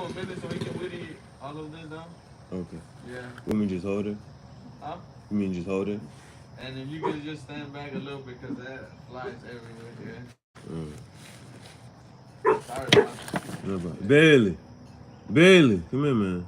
for a minute so he can witty all of this down. Okay. Yeah. You mean just hold it? Huh? You mean just hold it? And if you could just stand back a little bit because that flies everywhere. Yeah. Sorry about that. No problem. Bailey. Bailey, come here, man.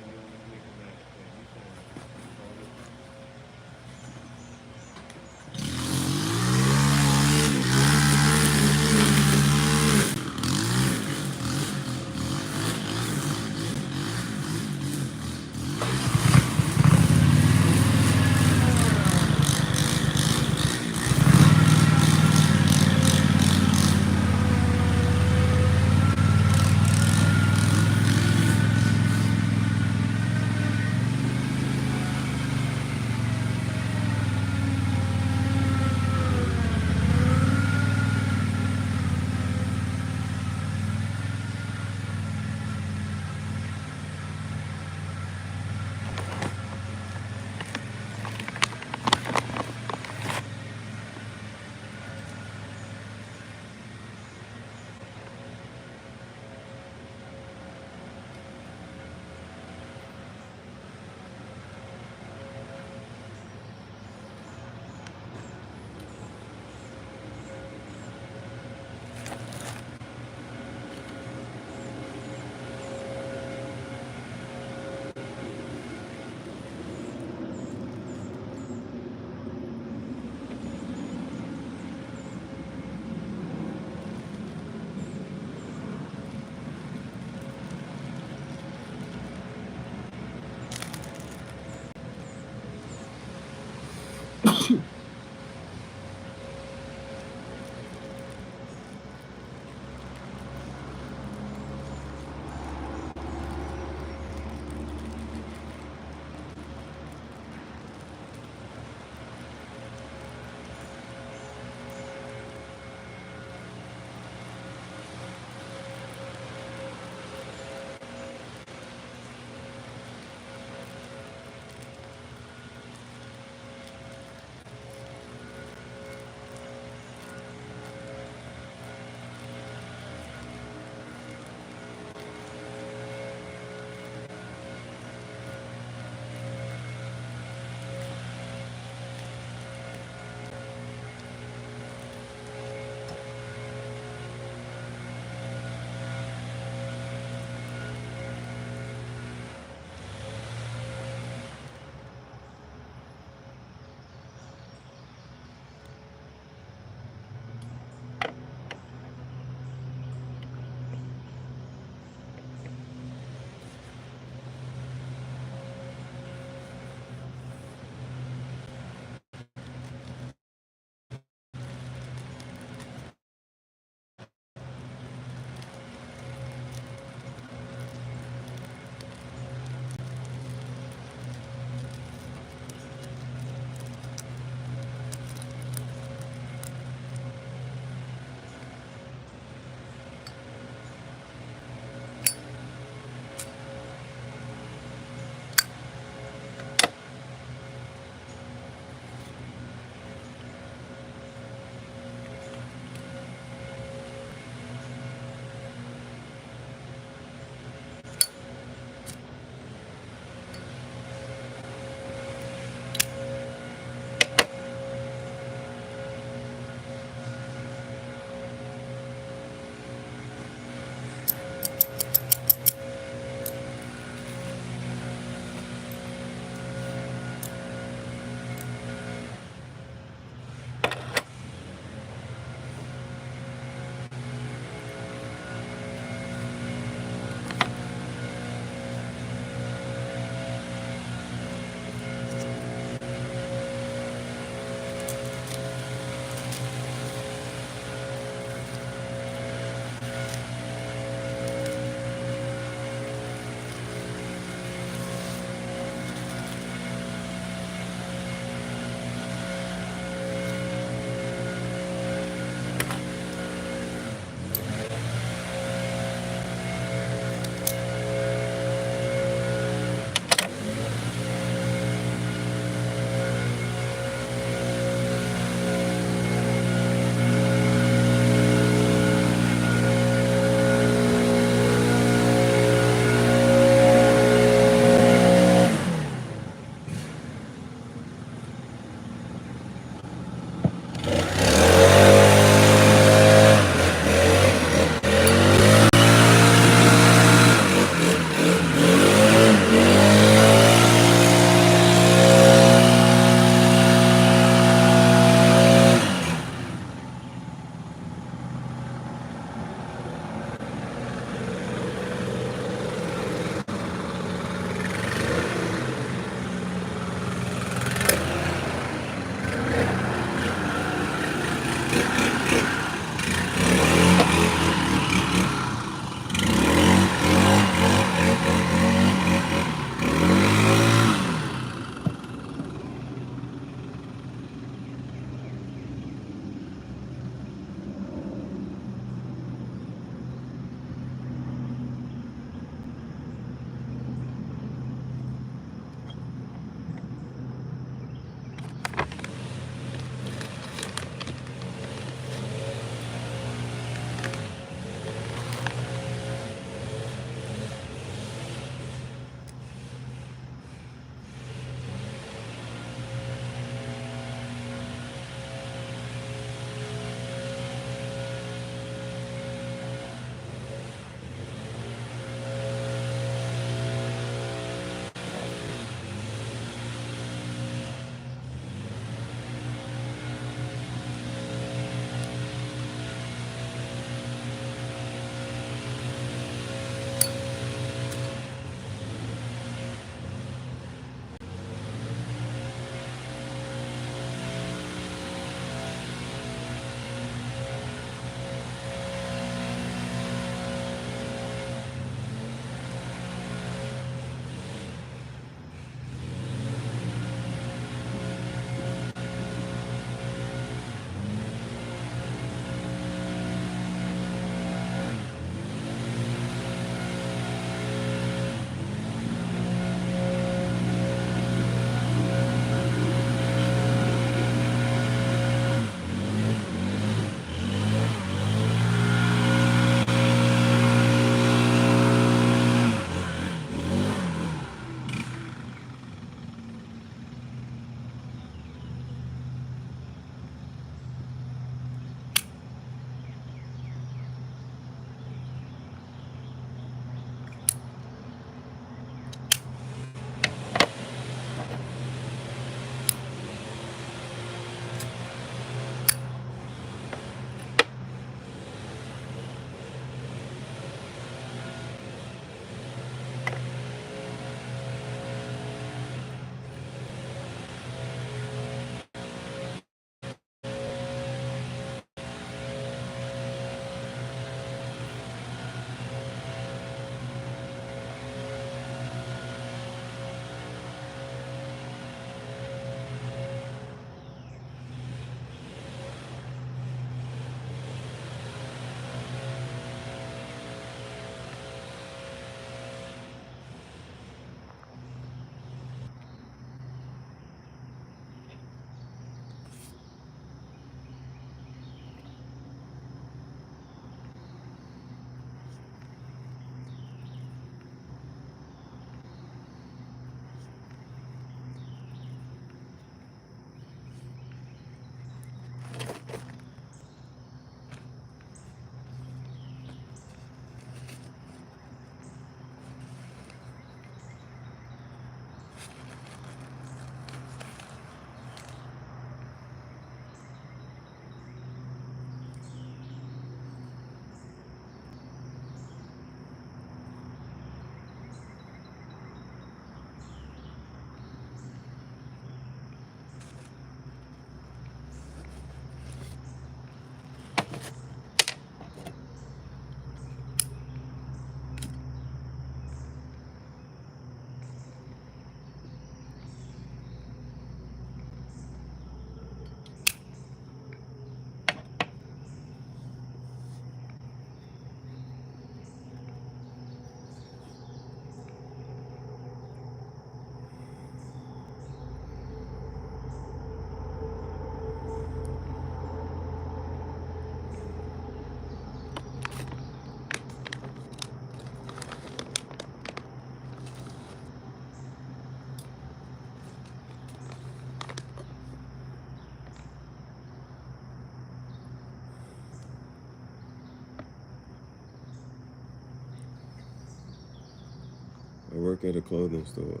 I work at a clothing store.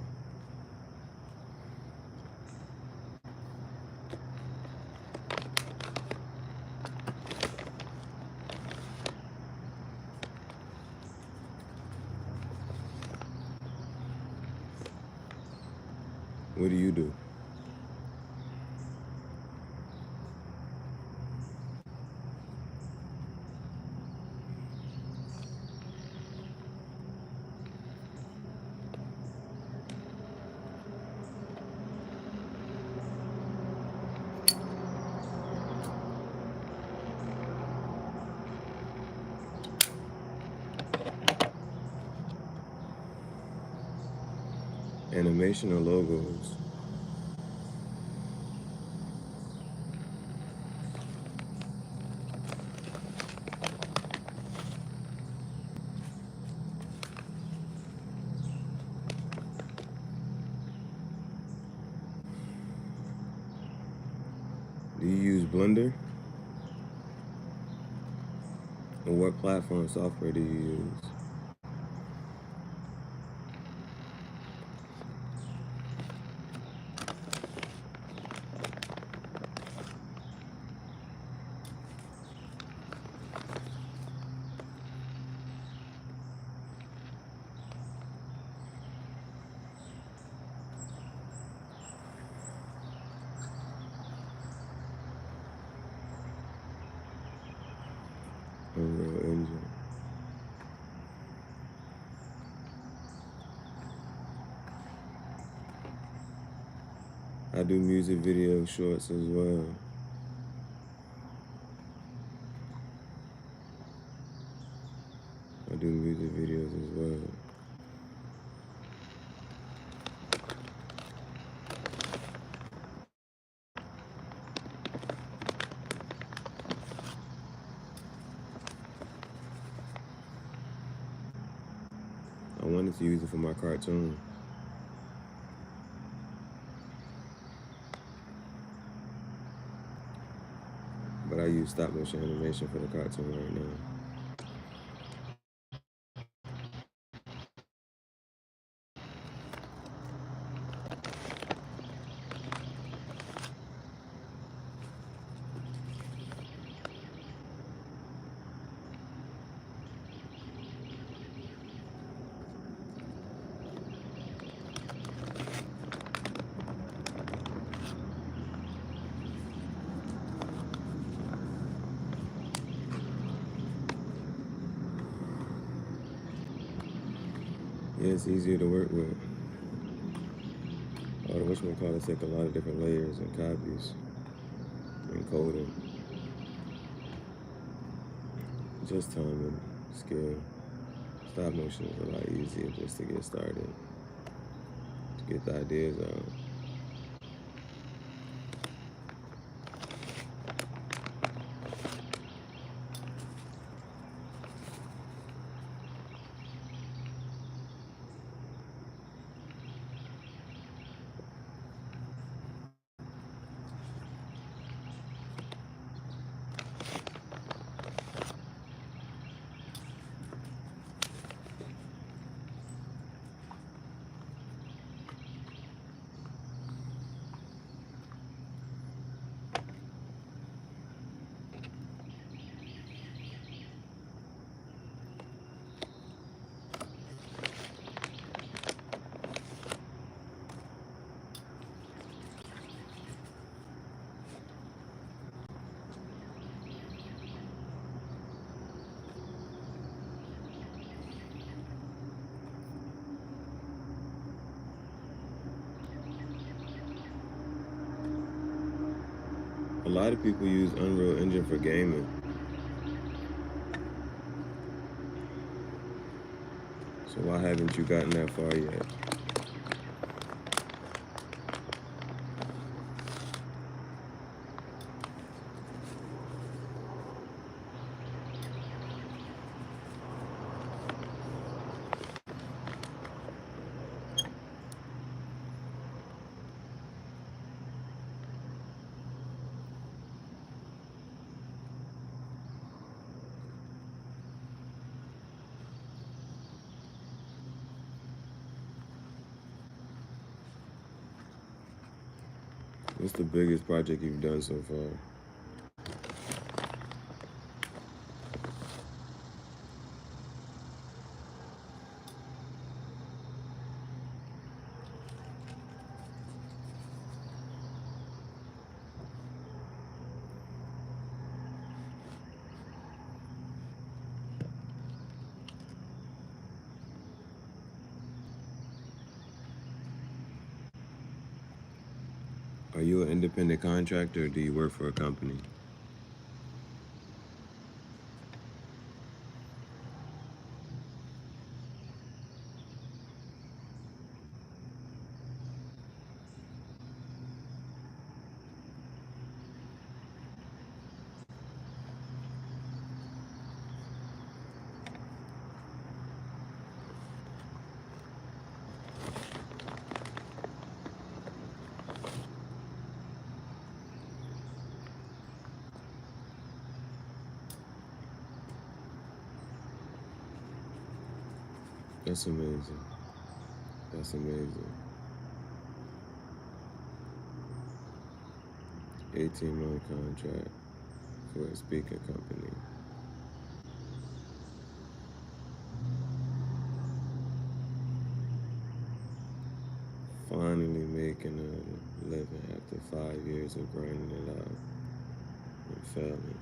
What do you do? Animation or logos? Do you use Blender? And what platform software do you use? Unreal Engine. I do music video shorts as well. I do music videos as well. I wanted to use it for my cartoon. But I use stop motion animation for the cartoon right now. Yeah, it's easier to work with. All the whatchamacallit take a lot of different layers and copies and coding. Just time and skill. Stop motion is a lot easier just to get started, to get the ideas out. A lot of people use Unreal Engine for gaming. So why haven't you gotten that far yet? What's the biggest project you've done so far? Are you an independent contractor or do you work for a company? That's amazing. That's amazing. 18-month contract for a speaking company. Finally making a living after 5 years of grinding it out and failing.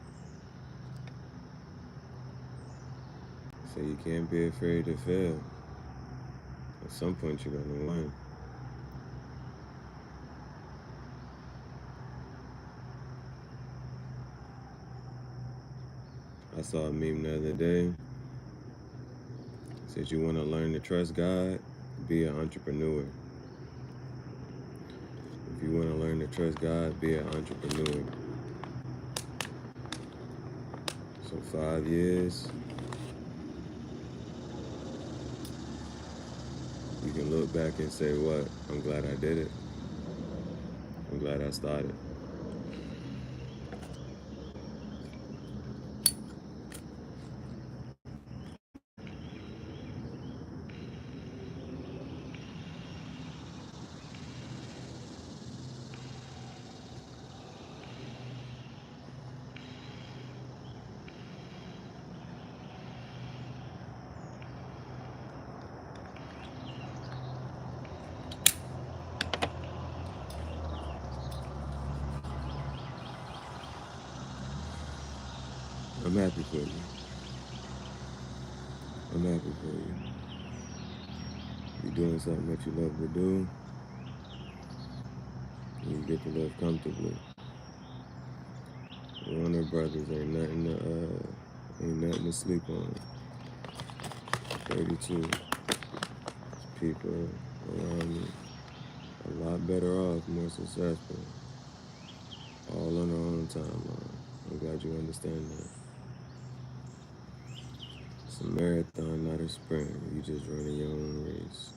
So you can't be afraid to fail. At some point you're gonna win. I saw a meme the other day. It said you wanna learn to trust God, be an entrepreneur. If you wanna learn to trust God, be an entrepreneur. So 5 years, you can look back and say, what? I'm glad I did it. I'm glad I started. I'm happy for you. I'm happy for you. You're doing something that you love to do, and you get to live comfortably. Warner Brothers ain't nothing to sleep on. 32 people around me, a lot better off, more successful, all on their own timeline. I'm glad you understand that. It's a marathon, not a sprint. You just running your own race.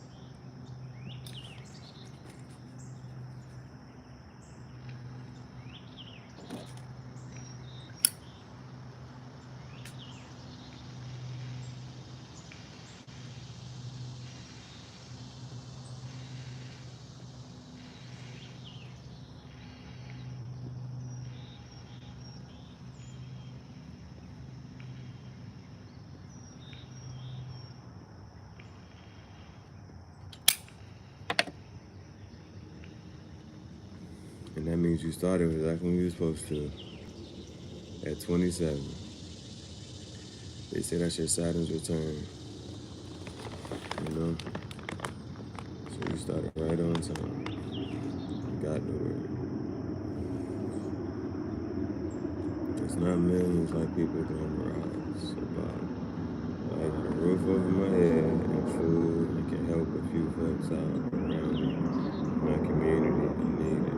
And that means you started exactly when you were supposed to, at 27. They say that's your Saturn's return, you know? So you started right on time. You got the word. It's not millions like people glamorize about. I got a roof over my head and food and can help a few folks out around me, my community that need it.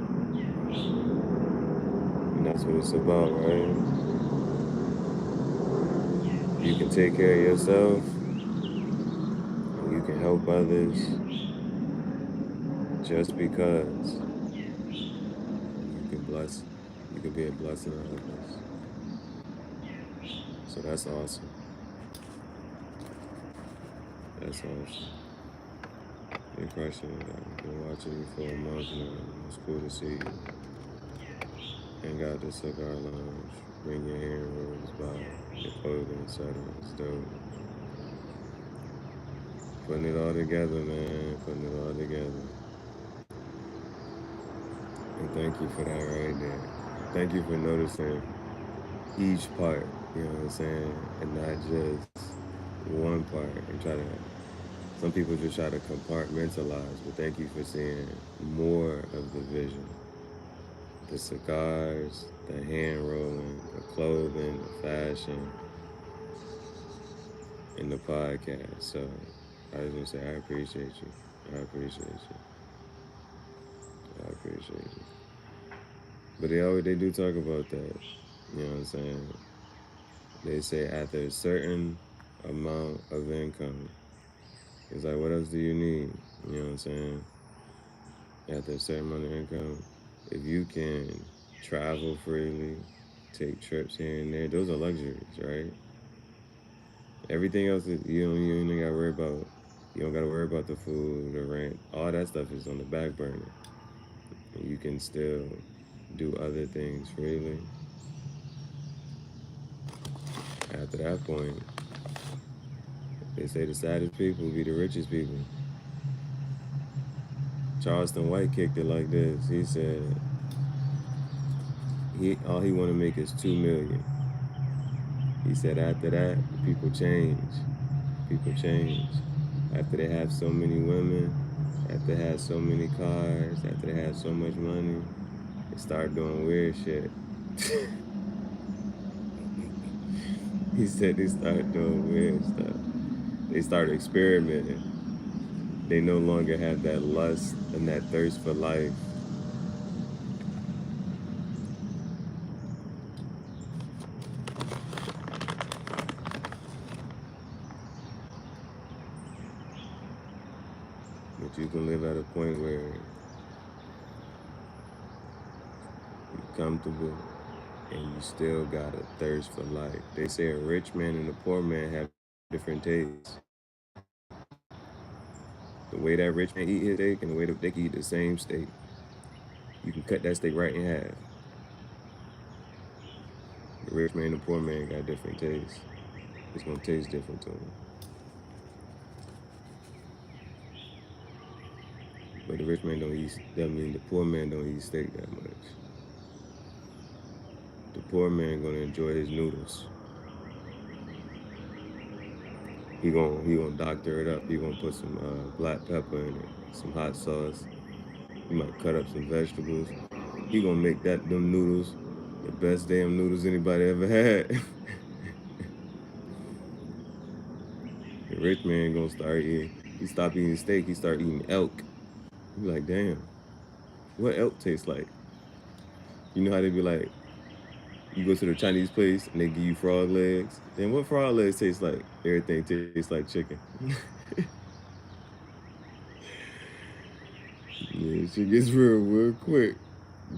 And that's what it's about, right? You can take care of yourself, and you can help others just because you can be a blessing to others. So that's awesome. That's awesome. You're crushing it. I've been watching you for a month now. It's cool to see you. and got the cigar lounge. Bring your hand rolls by, your clothing, etc. It's dope. Putting it all together, man. Putting it all together. And thank you for that right there. Thank you for noticing each part, you know what I'm saying? And not just one part. And some people just try to compartmentalize, but thank you for seeing more of the vision. The cigars, the hand rolling, the clothing, the fashion, and the podcast. So I was gonna say I appreciate you. I appreciate you. I appreciate you. But they do talk about that. You know what I'm saying? They say after a certain amount of income, it's like, what else do you need? You know what I'm saying? After a certain amount of income, if you can travel freely, take trips here and there, those are luxuries, right? Everything else, you ain't gotta worry about. You don't gotta worry about the food, the rent. All that stuff is on the back burner. And you can still do other things freely. After that point, they say the saddest people be the richest people. Charleston White kicked it like this. He said all he want to make is $2 million. He said after that, people change. People change. After they have so many women, after they have so many cars, after they have so much money, they start doing weird shit. He said they start doing weird stuff. They start experimenting. They no longer have that lust and that thirst for life. But you can live at a point where you're comfortable and you still got a thirst for life. They say a rich man and a poor man have different tastes. The way that rich man eat his steak and the way that they can eat the same steak, you can cut that steak right in half. The rich man and the poor man got different tastes. It's gonna taste different to them. But the rich man don't eat, that mean the poor man don't eat steak that much. The poor man gonna enjoy his noodles. He gonna doctor it up. He gonna put some black pepper in it, some hot sauce. He might cut up some vegetables. He gonna make them noodles the best damn noodles anybody ever had. The rich man gonna start eating. He stop eating steak. He start eating elk. You like, damn, what elk tastes like? You know how they be like, you go to the Chinese place and they give you frog legs. Then what frog legs taste like? Everything tastes like chicken. Yeah, shit gets real quick.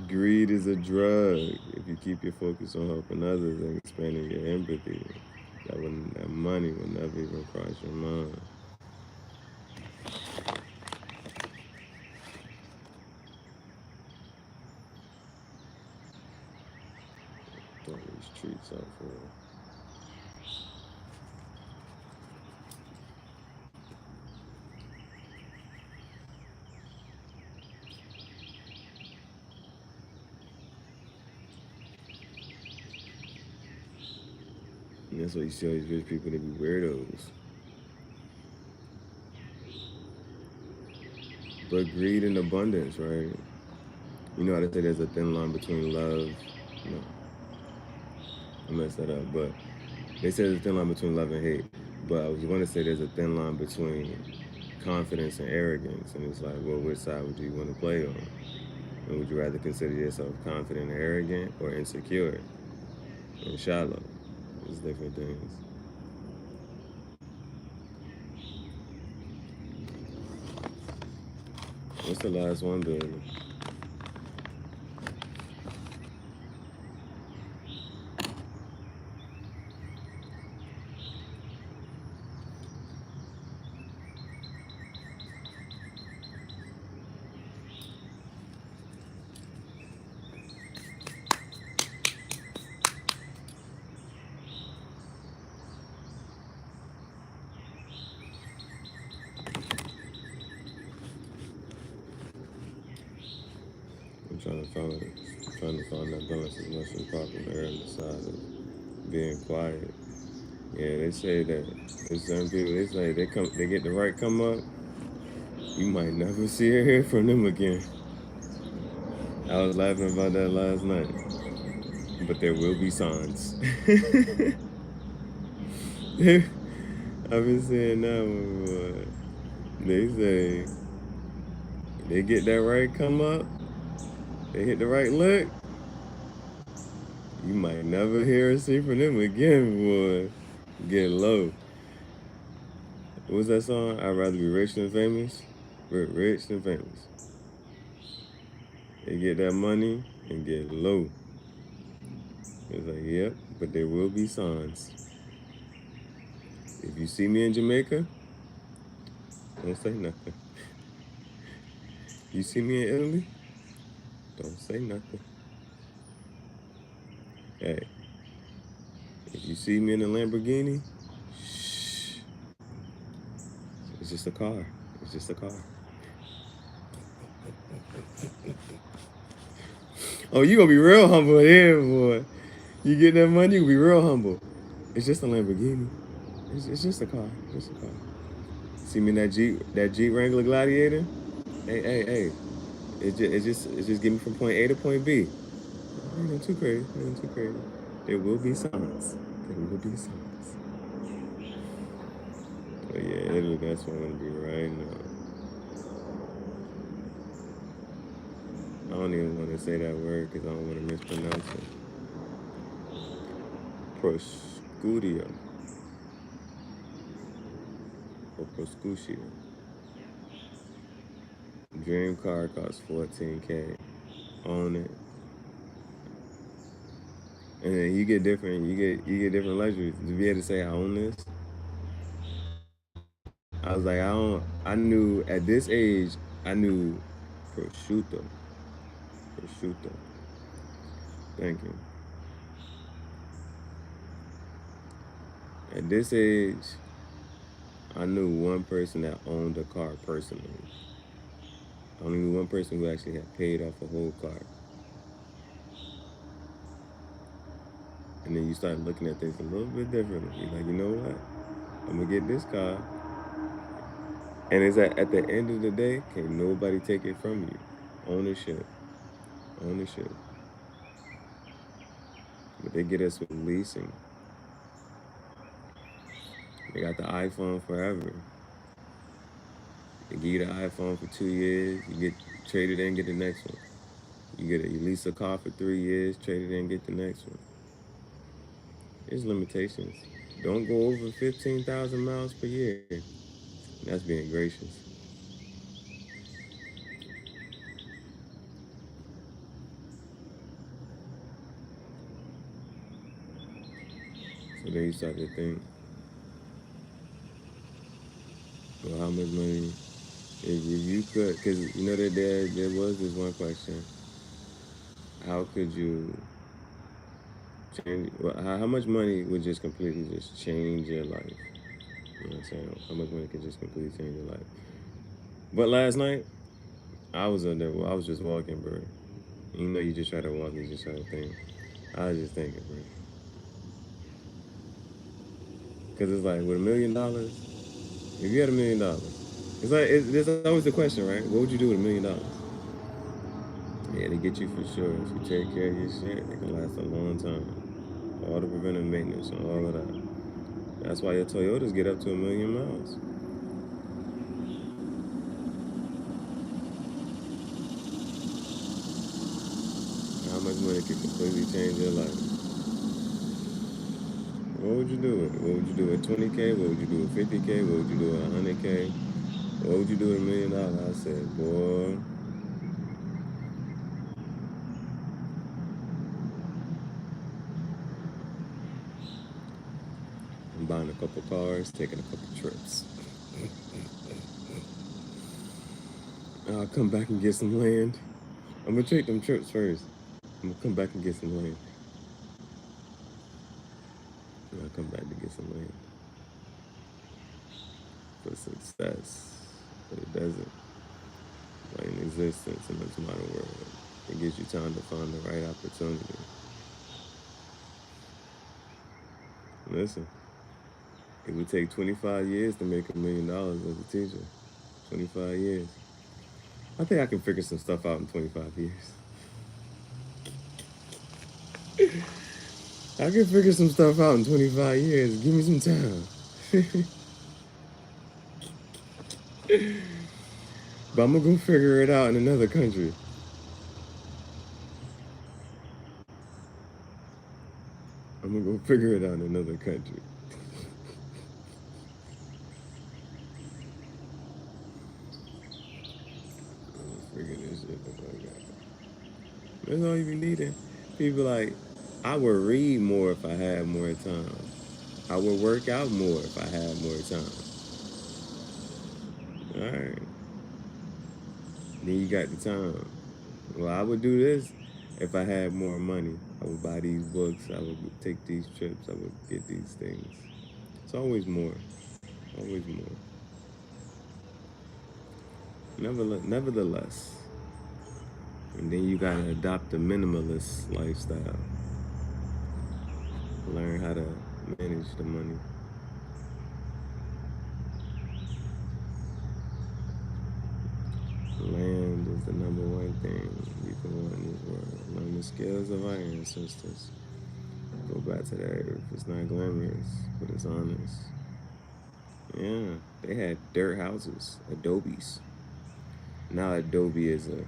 Greed is a drug. If you keep your focus on helping others and expanding your empathy, that money will never even cross your mind. Throw these treats out for you. And that's why you see all these rich people, they be weirdos. But greed and abundance, right? You know how they say there's a thin line between love. No, I messed that up. But they say there's a thin line between love and hate. But I was going to say there's a thin line between confidence and arrogance. And it's like, well, which side would you want to play on? And would you rather consider yourself confident and arrogant or insecure and shallow? It's different things. What's the last one, baby? trying to find that balance as much as possible. Err on the side of being quiet. Yeah, they say that there's certain people. They say they get the right come up. You might never see or hear from them again. I was laughing about that last night, but there will be signs. I've been saying that one before. They say they get that right come up, they hit the right look. You might never hear or see from them again, boy. Get low. What was that song? I'd rather be rich than famous. Rich than famous. They get that money and get low. It's like, yep, but there will be signs. If you see me in Jamaica, don't say nothing. You see me in Italy, don't say nothing. Hey, if you see me in a Lamborghini, shh. It's just a car. It's just a car. Oh, you gonna be real humble here, boy. You get that money, you gonna be real humble. It's just a Lamborghini. It's just a car. Just a car. See me in that Jeep Wrangler Gladiator? Hey. It's just getting me from point A to point B. Ain't nothing too crazy. Ain't nothing too crazy. There will be signs. There will be signs. But yeah, Italy, that's what I'm gonna be right now. I don't even want to say that word because I don't want to mispronounce it. Proscudio. Or Proscucio. Dream car costs $14K. Own it. And then you get different luxuries. To be able to say I own this, I was like, I knew at this age, I knew prosciutto. Prosciutto. Thank you. At this age, I knew one person that owned a car personally. I only knew one person who actually had paid off a whole car. And then you start looking at things a little bit differently. You're like, you know what? I'm gonna get this car. And it's at the end of the day, can't nobody take it from you. Ownership. Ownership. But they get us with leasing. They got the iPhone forever. They give you the iPhone for 2 years. You get traded in, get the next one. You lease a car for 3 years, trade it in, get the next one. There's limitations. Don't go over 15,000 miles per year. That's being gracious. So then you start to think, well, how much money, if you could, because you know that there was this one question, how could you change, well, how much money would just completely just change your life? You know what I'm saying? How much money could just completely change your life? But last night, I was up there, I was just walking, bro. You know, you just try to walk, you just try to think. I was just thinking, bro. Because it's like, with $1,000,000, if you had $1,000,000, it's like, there's always the question, right? What would you do with $1,000,000? Yeah, they get you for sure. If you take care of your shit, it can last a long time. All the preventive maintenance and all of that. That's why your Toyotas get up to 1,000,000 miles. How much money could completely change your life? What would you do with it? What would you do with 20K? What would you do with 50K? What would you do with 100K? What would you do with $1,000,000? I said, boy. I'm buying a couple cars, taking a couple trips. I'll come back and get some land. I'm gonna take them trips first. I'm gonna come back and get some land. And I'll come back to get some land. For success. But it doesn't. Like in existence in this modern world. It gives you time to find the right opportunity. Listen, it would take 25 years to make $1 million as a teacher. 25 years. I think I can figure some stuff out in 25 years. I can figure some stuff out in 25 years. Give me some time. But I'm gonna go figure it out in another country. I'm gonna go figure it out in another country. Figure this shit the fuck out. That's all you be needing. People like, I would read more if I had more time. I would work out more if I had more time. Alright. Then you got the time. Well, I would do this if I had more money. I would buy these books. I would take these trips. I would get these things. It's always more. Always more. Nevertheless. And then you gotta adopt a minimalist lifestyle. Learn how to manage the money. Land is the number one thing you can want in this world. Learn the skills of our ancestors. Go back to that earth. It's not glamorous, but it's honest. Yeah, they had dirt houses, adobes. Now Adobe is a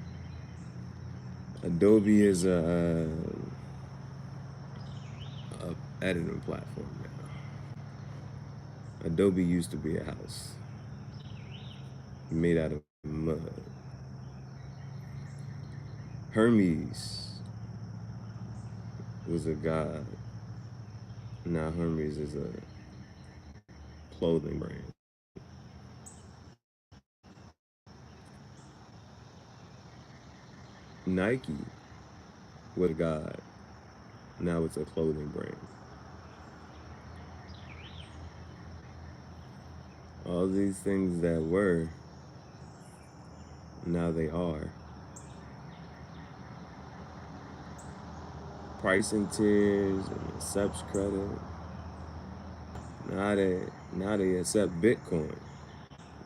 editing platform now. Adobe used to be a house made out of mud. Hermes was a god. Now Hermes is a clothing brand. Nike was a god. Now it's a clothing brand. All these things that were, now they are. Pricing tiers and accepts credit. Now they accept Bitcoin.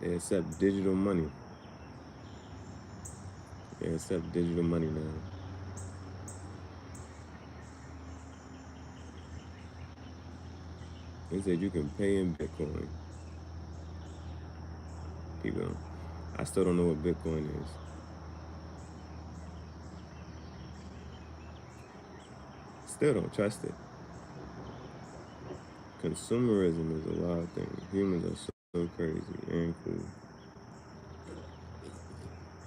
They accept digital money. They accept digital money now. They said you can pay in Bitcoin. People, I still don't know what Bitcoin is. Still don't trust it. Consumerism is a wild thing. Humans are so crazy and cool.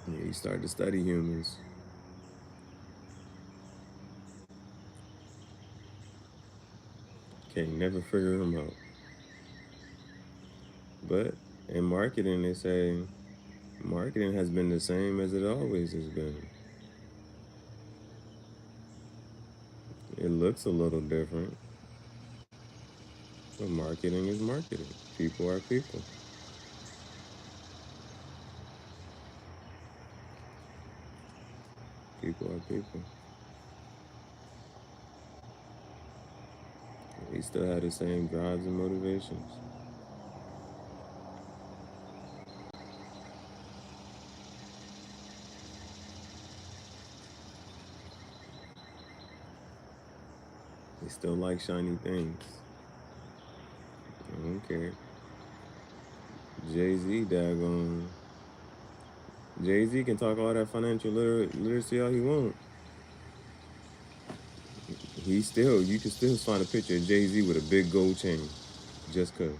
Yeah, you start to study humans. Can't never figure them out. But in marketing, they say marketing has been the same as it always has been. It looks a little different, but marketing is marketing. People are people. People are people. We still have the same drives and motivations. They still like shiny things. I don't care. Jay-Z, daggone. Jay-Z can talk all that financial literacy all he want. You can still find a picture of Jay-Z with a big gold chain. Just cause.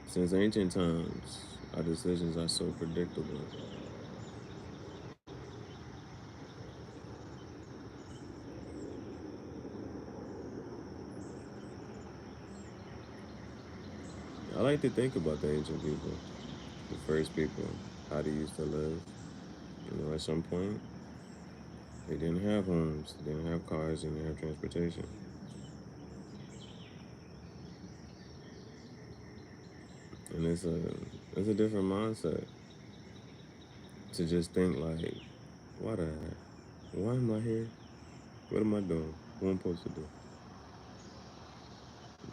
Since ancient times, our decisions are so predictable. I like to think about the ancient people, the first people, how they used to live. You know, at some point, they didn't have homes, they didn't have cars, they didn't have transportation. And it's a different mindset to just think like Why am I here? What am I doing? What am I supposed to do?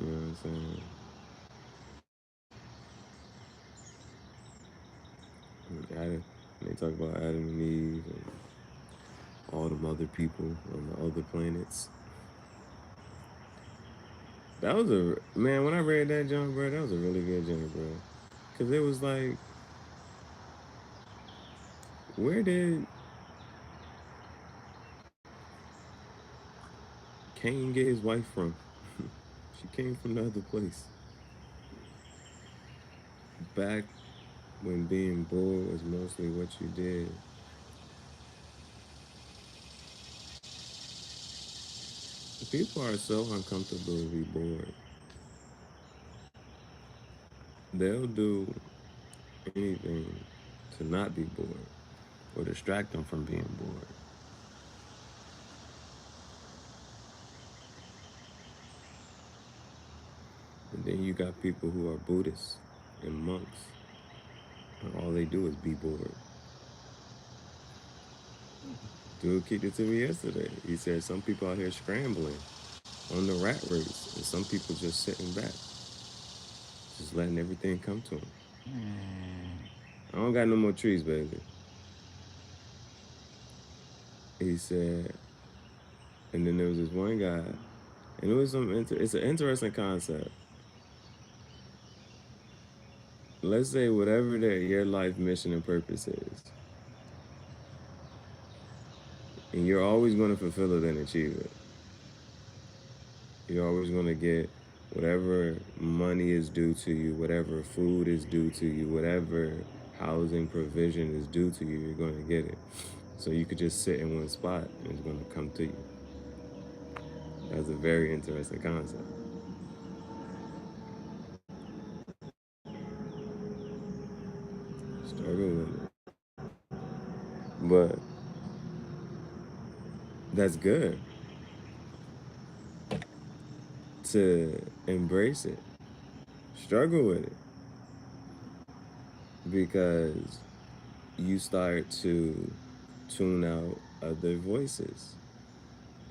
You know what I'm saying? Adam, they talk about Adam and Eve and all them other people on the other planets. That was a man. When I read that junk, bro, that was a really good junk, bro. Cause it was like, where did Cain get his wife from? She came from the other place. Back when being bored was mostly what you did. People are so uncomfortable to be bored. They'll do anything to not be bored or distract them from being bored. And then you got people who are Buddhists and monks, and all they do is be bored. Dude kicked it to me yesterday. He said some people out here scrambling on the rat race, and some people just sitting back, just letting everything come to them. I don't got no more trees, baby. He said, and then there was this one guy, and it was it's an interesting concept. Let's say whatever your life mission and purpose is, and you're always going to fulfill it and achieve it. You're always going to get whatever money is due to you, whatever food is due to you, whatever housing provision is due to you, you're going to get it. So you could just sit in one spot and it's going to come to you. That's a very interesting concept. Struggle with it. But that's good to embrace it. Struggle with it. Because you start to tune out other voices.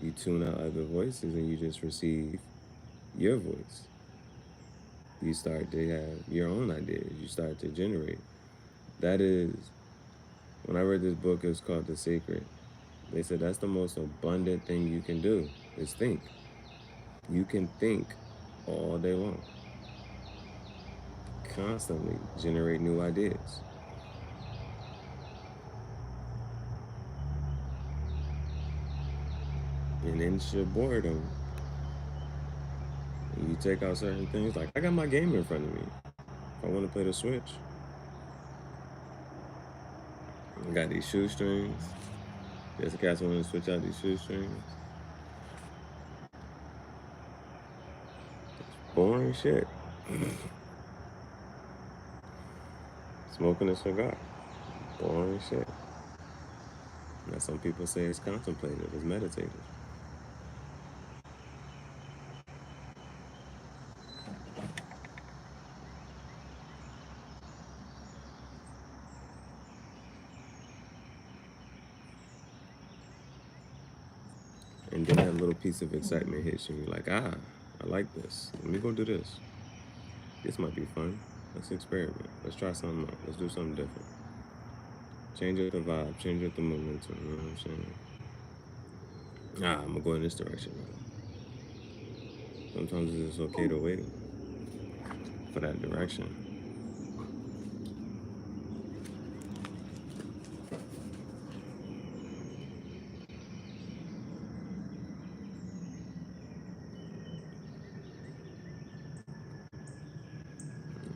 You tune out other voices and you just receive your voice. You start to have your own ideas. You start to generate. That is, when I read this book, it was called The Secret. They said that's the most abundant thing you can do is think. You can think all day long. Constantly generate new ideas. And in your boredom, you take out certain things. Like I got my game in front of me. If I want to play the Switch, I got these shoestrings. There's a cats want to switch out these shoestrings. Boring shit. Smoking a cigar. Boring shit. Now some people say it's contemplative, it's meditative. And then that little piece of excitement hits you. You're like, I like this. Let me go do this. This might be fun. Let's experiment. Let's try something out. Let's do something different. Change up the vibe. Change up the momentum. You know what I'm saying? I'm going to go in this direction now. Sometimes it's okay to wait for that direction.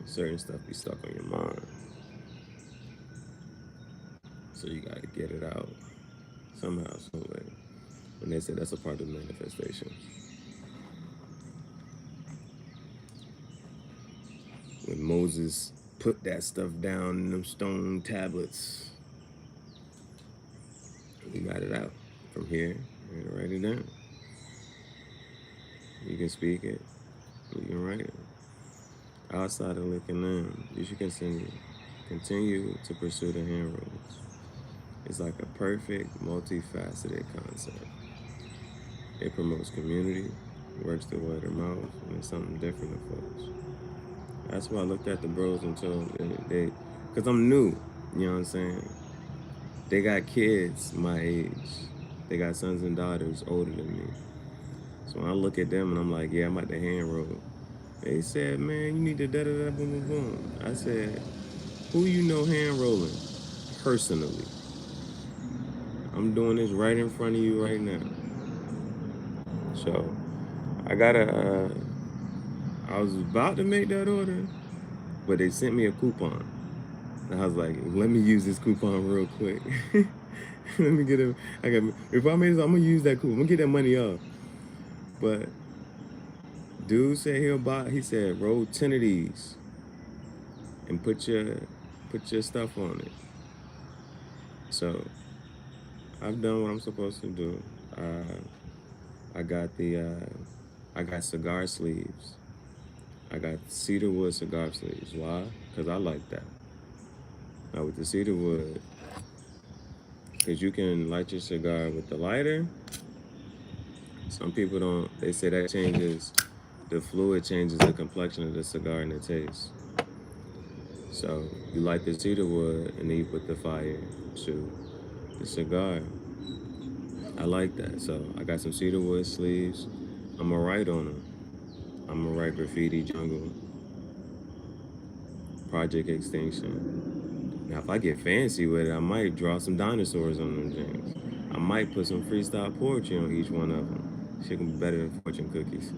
Certain stuff be stuck on your mind. So you gotta get it out somehow, some way. And they say that's a part of manifestation. When Moses put that stuff down in them stone tablets, you got it out. From here, you write it down. You can speak it, you can write it. Outside of looking in, you should continue to pursue the hand rules. It's like a perfect, multifaceted concept. It promotes community, works the word of mouth, and it's something different to folks. That's why I looked at the bros and told they, cause I'm new, you know what I'm saying? They got kids my age. They got sons and daughters older than me. So when I look at them and I'm like, yeah, I'm at the hand roll. They said, man, you need to da-da-da, boom, boom, boom. I said, who you know hand rolling personally? I'm doing this right in front of you right now. So I I was about to make that order, but they sent me a coupon. And I was like, let me use this coupon real quick. Let me get if I made this, I'm gonna use that coupon. I'm gonna get that money off. But dude said he said, roll 10 of these and put your stuff on it. So I've done what I'm supposed to do. I got I got cigar sleeves. I got cedar wood cigar sleeves. Why? Because I like that. Now with the cedar wood, because you can light your cigar with the lighter. Some people don't. They say that changes the fluid, changes the complexion of the cigar and the taste. So you light the cedar wood and then you put the fire to the cigar. I like that. So I got some cedar wood sleeves. I'm gonna write on them. I'm gonna write graffiti jungle, project extinction. Now if I get fancy with it, I might draw some dinosaurs on them things. I might put some freestyle poetry on each one of them. Shit can be better than fortune cookies.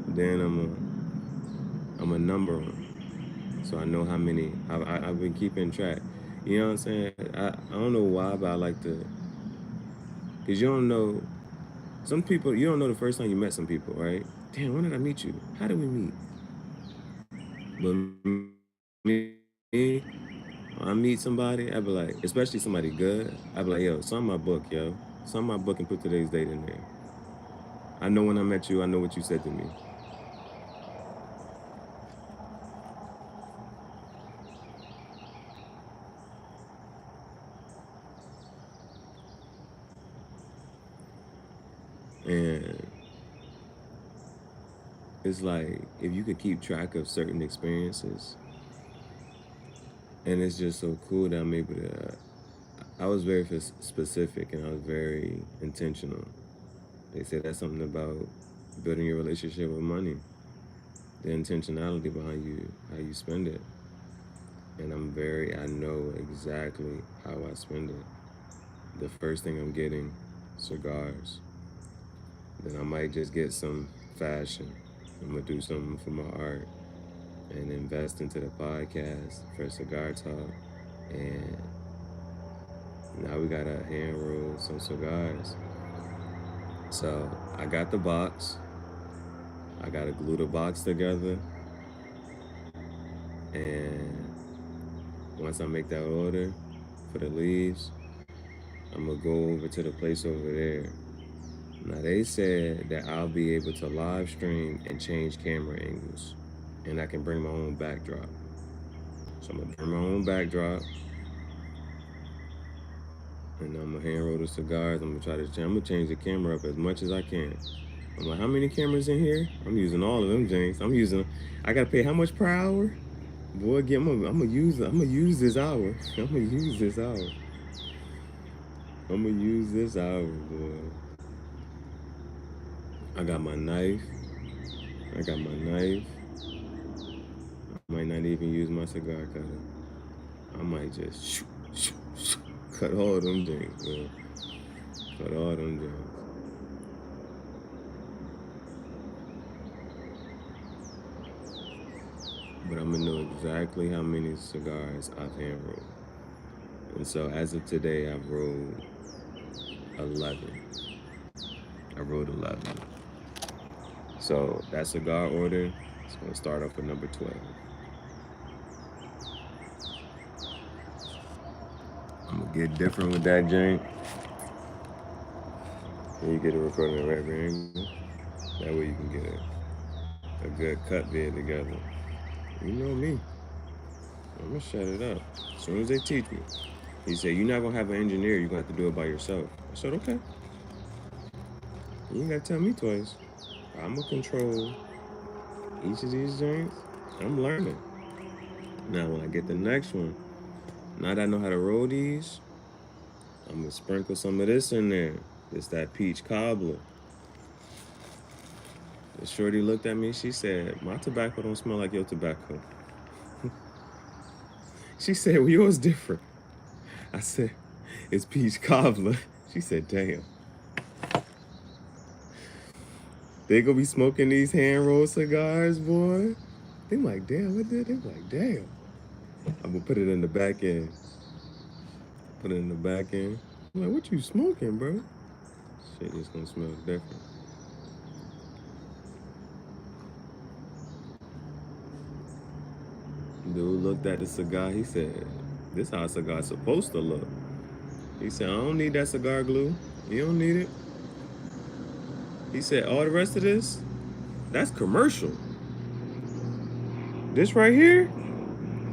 Then I'm a number them, so I know how many. I've been keeping track. You know what I'm saying? I don't know why, but I like to, cause you don't know. Some people you don't know the first time you met some people, right? Damn, when did I meet you? How did we meet? But me, when I meet somebody, I be like, especially somebody good, I be like, yo, sign my book, yo. Sign my book and put today's date in there. I know when I met you, I know what you said to me. And it's like, if you could keep track of certain experiences, and it's just so cool that I'm able to, I was very specific and I was very intentional. They say that's something about building your relationship with money, the intentionality behind how you spend it. And I know exactly how I spend it. The first thing I'm getting, cigars. Then I might just get some fashion. I'm gonna do something for my art and invest into the podcast for Cigar Talk. And now we gotta hand roll some cigars. So I got the box. I gotta glue the box together. And once I make that order for the leaves, I'm gonna go over to the place over there. Now they said that I'll be able to live stream and change camera angles, and I can bring my own backdrop. So I'm gonna bring my own backdrop, and I'm gonna hand roll the cigars. I'm gonna change the camera up as much as I can. I'm like, how many cameras in here? I'm using all of them, James. I gotta pay how much per hour? Boy, I'm gonna use this hour. I'm gonna use this hour. I'm gonna use this hour, boy. I got my knife. I might not even use my cigar cutter. I might just cut all of them things, man. Cut all them things. But I'm gonna know exactly how many cigars I've hand rolled. And so as of today, I've rolled 11. I rolled 11. So that cigar order is gonna start off with number 12. I'm gonna get different with that joint. And you get a recording at right angle. That way you can get a good cut vid together. You know me. I'm gonna shut it up as soon as they teach me. He said, you're not going to have an engineer. You're going to have to do it by yourself. I said, okay. You ain't got to tell me twice. I'm going to control each of these joints. I'm learning. Now, when I get the next one, now that I know how to roll these, I'm going to sprinkle some of this in there. It's that peach cobbler. The shorty looked at me. She said, my tobacco don't smell like your tobacco. She said, well, yours different. I said, it's peach cobbler. She said, damn. They gonna be smoking these hand-rolled cigars, boy. They like, damn, what did they like, damn. I'm gonna put it in the back end. Put it in the back end. I'm like, what you smoking, bro? Shit just gonna smell different. Dude looked at the cigar. He said, this how a cigar's supposed to look. He said, I don't need that cigar glue. You don't need it. He said, all the rest of this, that's commercial. This right here,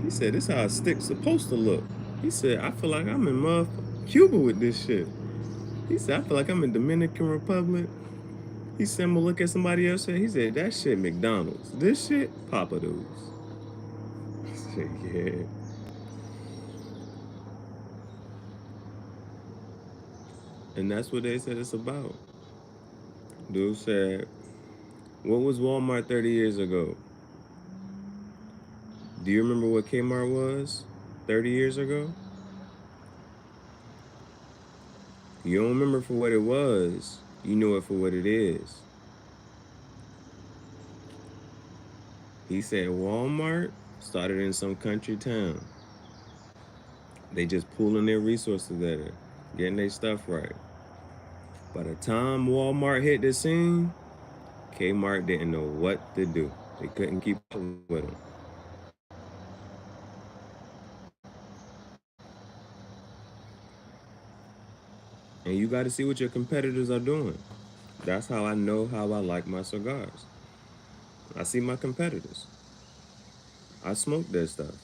he said, this how a stick's supposed to look. He said, I feel like I'm in Cuba with this shit. He said, I feel like I'm in Dominican Republic. He said, I'm gonna look at somebody else. He said, that shit McDonald's. This shit, Papa Do's. I said, yeah. And that's what they said it's about. Dude said, what was Walmart 30 years ago? Do you remember what Kmart was 30 years ago? You don't remember for what it was. You know it for what it is. He said Walmart started in some country town. They just pulling their resources together, getting their stuff right. By the time Walmart hit the scene, Kmart didn't know what to do. They couldn't keep up with them. And you got to see what your competitors are doing. That's how I know how I like my cigars. I see my competitors. I smoke their stuff.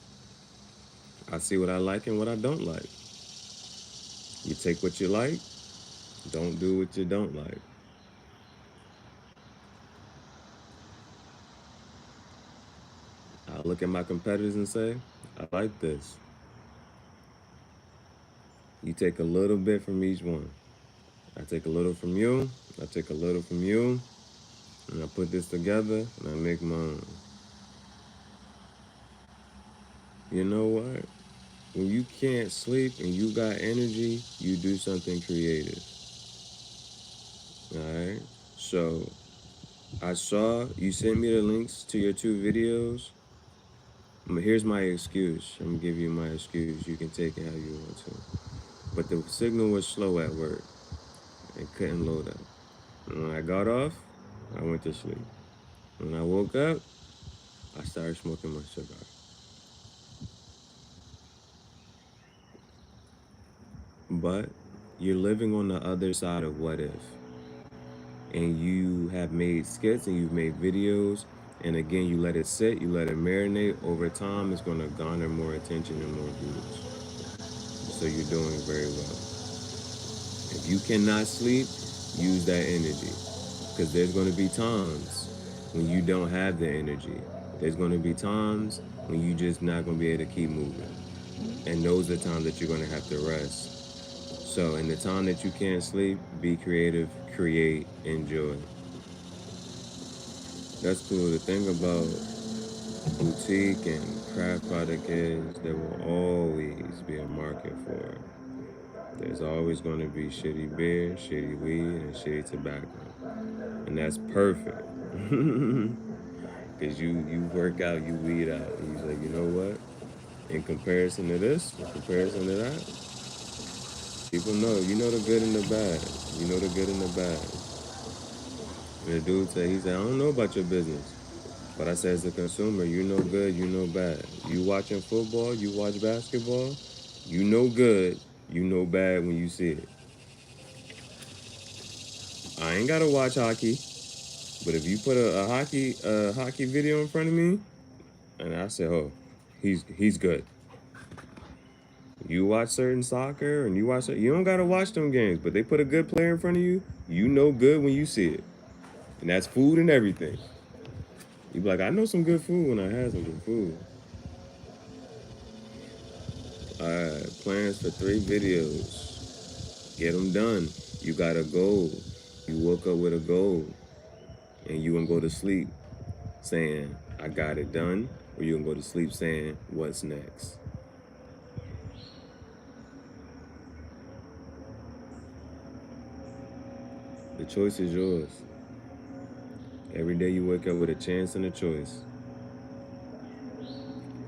I see what I like and what I don't like. You take what you like, don't do what you don't like. I look at my competitors and say, I like this. You take a little bit from each one. I take a little from you, I take a little from you, and I put this together and I make mine. You know what? When you can't sleep and you got energy, you do something creative. All right? So I saw you sent me the links to your 2 videos. Here's my excuse. I'm gonna give you my excuse. You can take it how you want to. But the signal was slow at work. It couldn't load up. And when I got off, I went to sleep. When I woke up, I started smoking my cigar. But you're living on the other side of what if. And you have made skits and you've made videos. And again, you let it sit, you let it marinate. Over time, it's going to garner more attention and more views. So you're doing very well. If you cannot sleep, use that energy. Because there's going to be times when you don't have the energy. There's going to be times when you just not going to be able to keep moving. And those are times that you're going to have to rest. So in the time that you can't sleep, be creative, create, enjoy. That's cool. The thing about boutique and craft product is there will always be a market for it. There's always going to be shitty beer, shitty weed, and shitty tobacco. And that's perfect. Because you work out, you weed out. And you say, you know what? In comparison to this, in comparison to that, people know. You know the good and the bad. You know the good and the bad. And the dude said, he said, I don't know about your business. But I said, as a consumer, you know good, you know bad. You watching football, you watch basketball, you know good, you know bad when you see it. I ain't gotta watch hockey, but if you put a hockey video in front of me, and I say, oh, he's good. You watch certain soccer and you don't gotta watch them games, but they put a good player in front of you, you know good when you see it. And that's food and everything. You be like, I know some good food when I have some good food. Alright, plans for 3 videos. Get them done. You got a goal. You woke up with a goal. And you can go to sleep saying, I got it done. Or you can go to sleep saying, what's next? The choice is yours. Every day you wake up with a chance and a choice.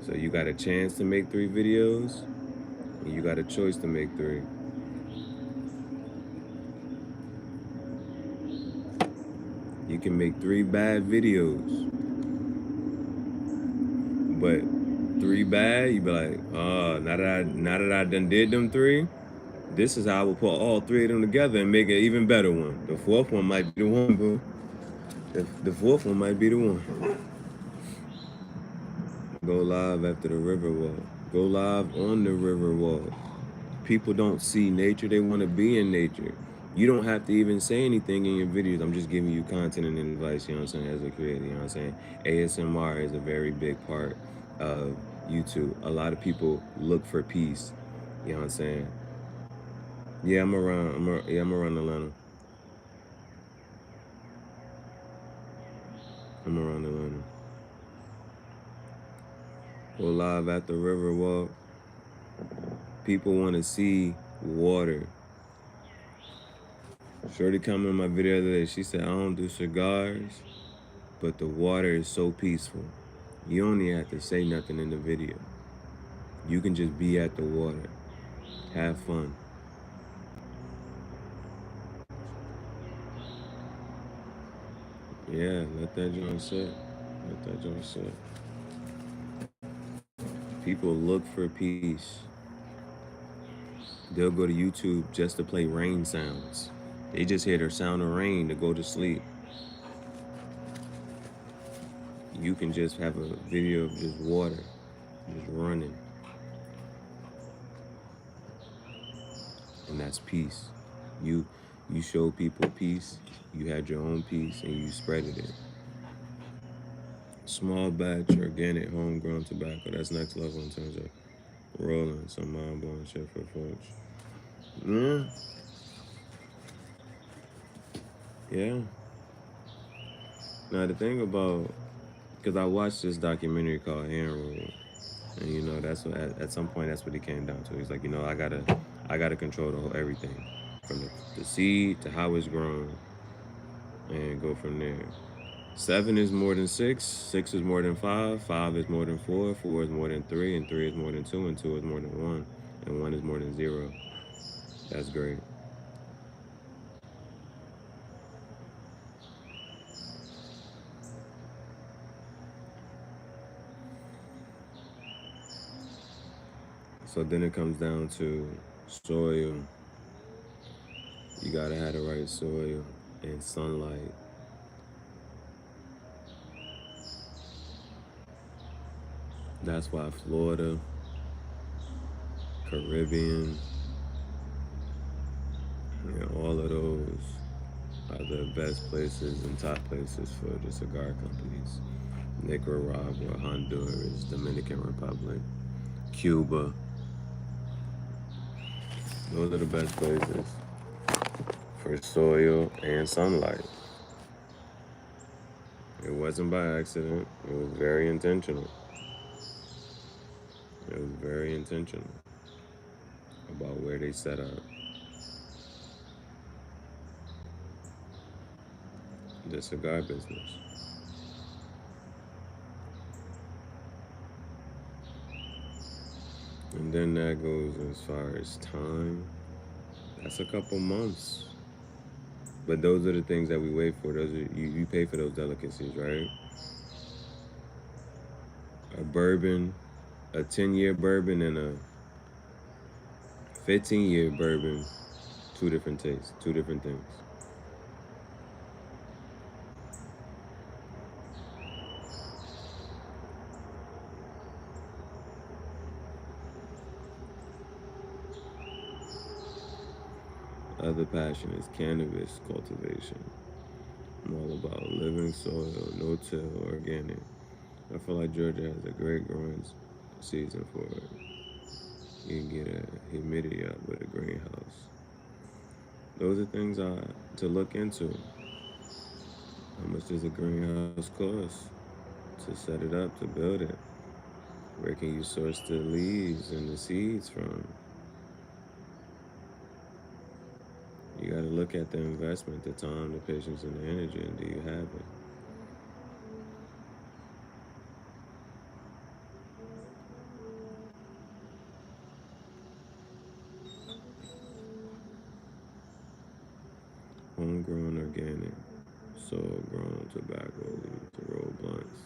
So you got a chance to make 3 videos, and you got a choice to make 3. You can make 3 bad videos, but 3 bad, you be like, oh, now that I done did them 3, this is how I will put all 3 of them together and make an even better one. The 4th one might be the one, boo. The 4th one might be the one. Go live after the river walk. Go live on the river walk. People don't see nature, they want to be in nature. You don't have to even say anything in your videos. I'm just giving you content and advice, you know what I'm saying, as a creator, you know what I'm saying? ASMR is a very big part of YouTube. A lot of people look for peace, you know what I'm saying? Yeah, I'm around Atlanta. I'm around Atlanta. Go live at the river walk. People want to see water. Shorty come in my video the other day, she said, I don't do cigars, but the water is so peaceful. You don't even have to say nothing in the video. You can just be at the water. Have fun. Yeah, let that joint sit. Let that joint sit. People look for peace. They'll go to YouTube just to play rain sounds. They just hear the sound of rain to go to sleep. You can just have a video of just water, just running. And that's peace. You show people peace, you had your own peace, and you spreaded it. Small batch, organic, homegrown tobacco. That's next level in terms of rolling some mind-blowing shit for folks. Yeah. Now the thing about, because I watched this documentary called Hand Roll, and you know that's what at some point that's what he came down to. He's like, you know, I gotta control the whole everything, from the seed to how it's grown, and go from there. 7 is more than 6, 6 is more than 5, 5 is more than 4, 4 is more than 3, and 3 is more than 2, and 2 is more than 1, and 1 is more than 0. That's great. So then it comes down to soil. You gotta have the right soil and sunlight. That's why Florida, Caribbean, you know, all of those are the best places and top places for the cigar companies. Nicaragua, Honduras, Dominican Republic, Cuba. Those are the best places for soil and sunlight. It wasn't by accident. It was very intentional. It was very intentional about where they set up. The cigar business. And then that goes as far as time. That's a couple months. But those are the things that we wait for. Those are, you pay for those delicacies, right? A bourbon, a 10-year bourbon and a 15-year bourbon, 2 different tastes, 2 different things. other passion is cannabis cultivation. I'm all about living soil, no-till, organic. I feel like Georgia has a great growing season for it. You can get a humidity up with a greenhouse. Those are things to look into. How much does a greenhouse cost to set it up, to build it? Where can you source the leaves and the seeds from? You got to look at the investment, the time, the patience, and the energy, and do you have it? Homegrown organic, soil grown tobacco leaf to roll blunts.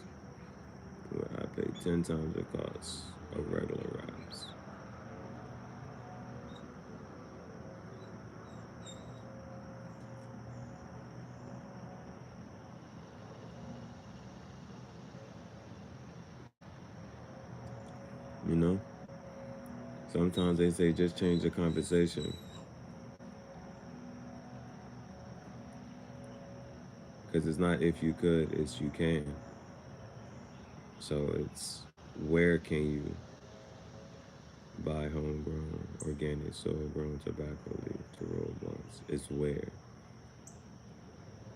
Where I pay 10 times the cost of regular wraps. You know? Sometimes they say just change the conversation. Because it's not if you could, it's you can. So it's where can you buy homegrown, organic, soil-grown tobacco leaf to roll blunts? It's where.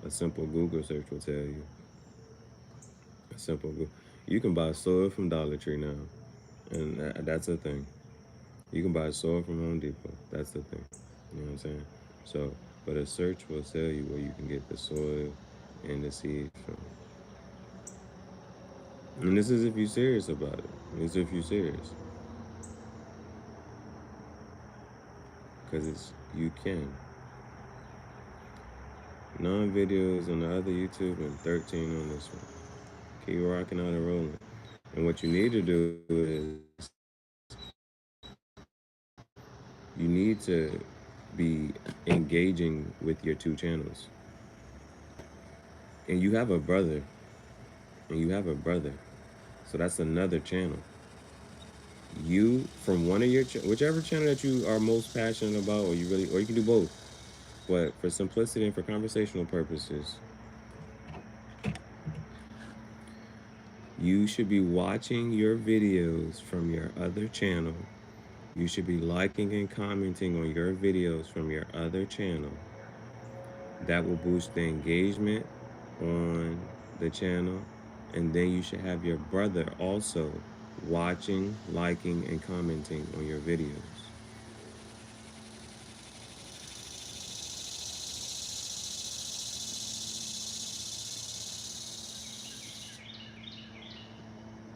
A simple Google search will tell you. A simple Google. You can buy soil from Dollar Tree now, and that's a thing. You can buy soil from Home Depot. That's the thing. You know what I'm saying? So, but a search will tell you where you can get the soil and the seeds from. And this is if you're serious about it. This is if you're serious. Because you can. 9 videos on the other YouTube and 13 on this one. Keep rocking out and rolling. And what you need to do is you need to be engaging with your 2 channels. And you have a brother. So that's another channel. You, from one of your, whichever channel that you are most passionate about, or you can do both. But for simplicity and for conversational purposes, you should be watching your videos from your other channel. You should be liking and commenting on your videos from your other channel. That will boost the engagement on the channel. And then you should have your brother also watching, liking, and commenting on your videos.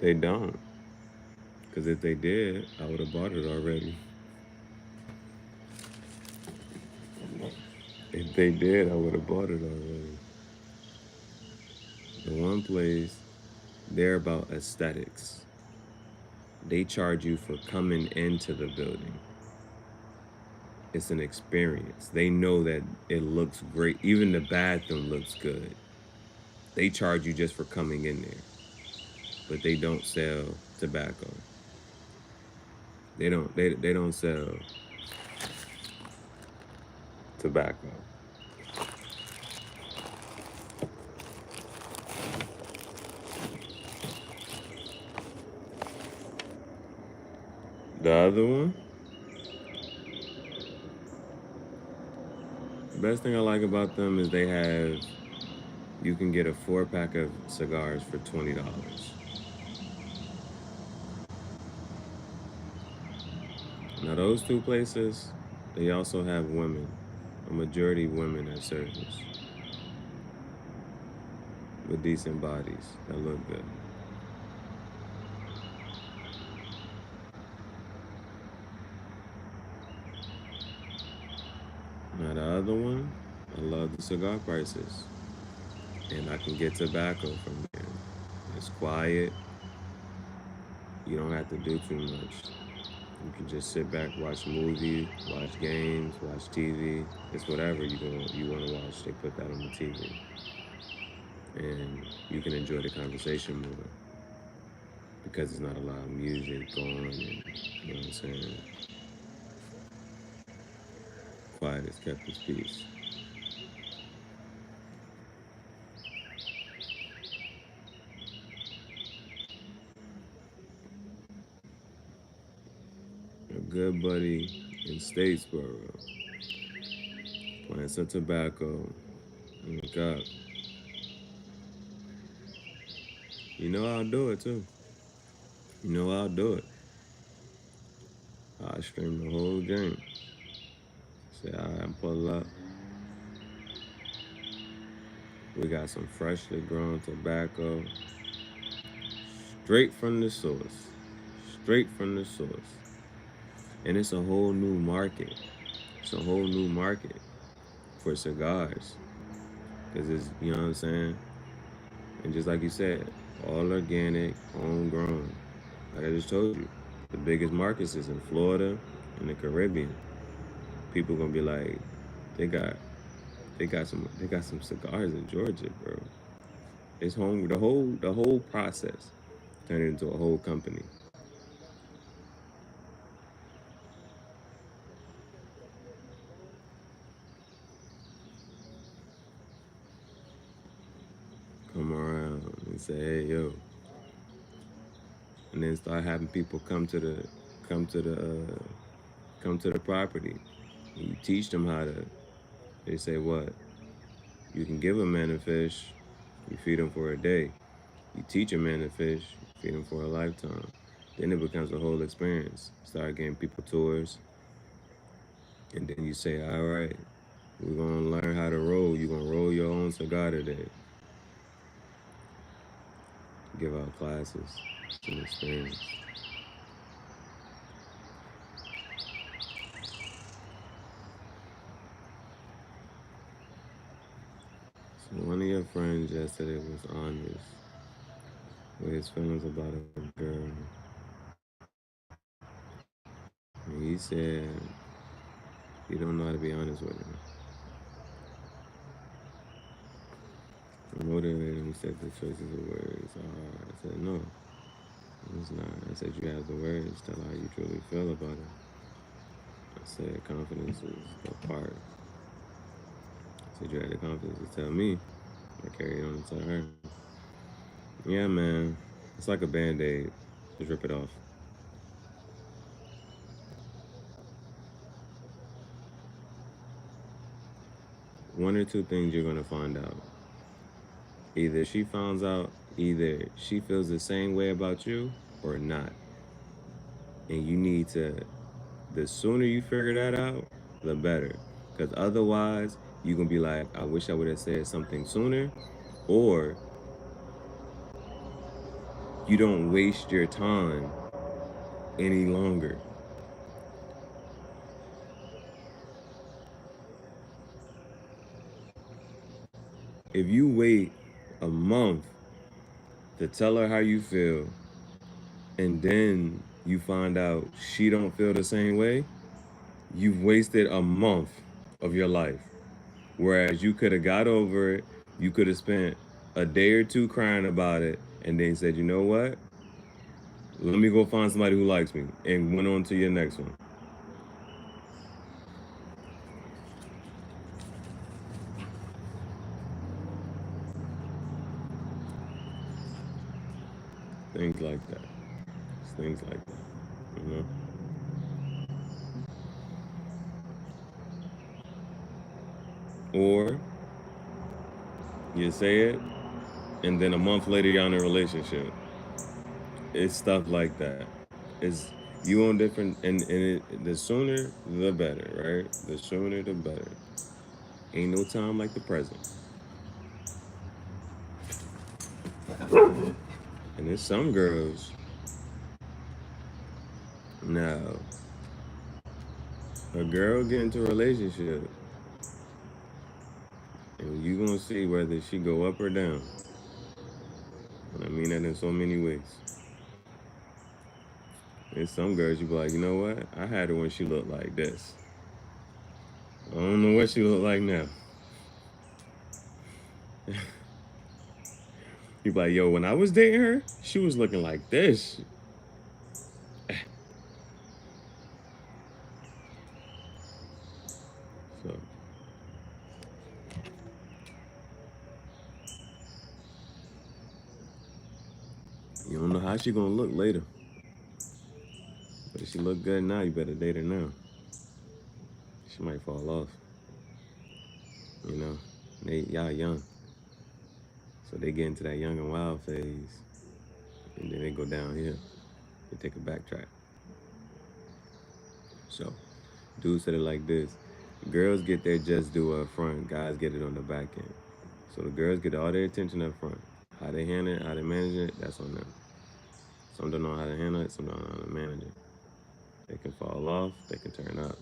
They don't. Because if they did, I would have bought it already. If they did, I would have bought it already. The one place, they're about aesthetics. They charge you for coming into the building. It's an experience. They know that it looks great. Even the bathroom looks good. They charge you just for coming in there. But they don't sell tobacco. They don't sell tobacco. The other one, the best thing I like about them is you can get a 4-pack of cigars for $20. Now those 2 places, they also have women, a majority women at service, with decent bodies that look good. Now the other one, I love the cigar prices. And I can get tobacco from there. It's quiet. You don't have to do too much. You can just sit back, watch movies, watch games, watch TV. It's whatever you want to watch. They put that on the TV. And you can enjoy the conversation more. Because it's not a lot of music going and, you know what I'm saying? fight has kept his peace. A good buddy in Statesboro plants some tobacco in the cup. You know I'll do it too. You know I'll do it. I'll stream the whole game. Say, all right, pull up. We got some freshly grown tobacco, straight from the source. Straight from the source. And it's a whole new market. It's a whole new market for cigars. Because it's, you know what I'm saying? And just like you said, all organic, homegrown. Like I just told you, the biggest markets is in Florida and the Caribbean. People gonna be like, they got some cigars in Georgia, bro. It's home. The whole process turned into a whole company. Come around and say, hey, yo, and then start having people come to the property. And you teach them how to. They say what? You can give a man a fish, you feed him for a day. You teach a man to fish, you feed him for a lifetime. Then it becomes a whole experience. Start getting people tours, and then you say, all right, we're gonna learn how to roll. You're gonna roll your own cigar today. Give out classes. It's an experience. So one of your friends yesterday was honest with his feelings about a girl. And he said he don't know how to be honest with her. I motivated him. He said the choices of words are hard. I said no, it's not. I said you have the words. Tell her how you truly feel about it. I said confidence is the part. I said you had the confidence to tell me. I carried on to tell her. Yeah, man. It's like a Band-Aid. Just rip it off. One or two things you're gonna find out. Either she finds out, either she feels the same way about you or not. And you need to, the sooner you figure that out, the better. Because otherwise, you're going to be like, I wish I would have said something sooner. Or you don't waste your time any longer. If you wait a month to tell her how you feel, and then you find out she don't feel the same way, you've wasted a month of your life. Whereas you could have got over it, you could have spent a day or two crying about it, and then said, you know what? Let me go find somebody who likes me, and went on to your next one. Things like that. It's things like that, you know? Or you say it, and then a month later you're in a relationship. It's stuff like that. It's you on different, and the sooner the better, right? The sooner the better. Ain't no time like the present. And there's some girls now. A girl get into a relationship, and you gonna see whether she go up or down. And I mean that in so many ways. There's some girls you be like, you know what? I had her when she looked like this. I don't know what she look like now. You be like, yo, when I was dating her, she was looking like this. how's she gonna look later? But if she look good now, you better date her now. She might fall off. You know, y'all young, so they get into that young and wild phase, and then they go down here. They take a backtrack. So, dude said it like this: girls get their just due up front, guys get it on the back end. So the girls get all their attention up front. How they handle it, how they manage it, that's on them. Some don't know how to handle it, some don't know how to manage it. They can fall off, they can turn up.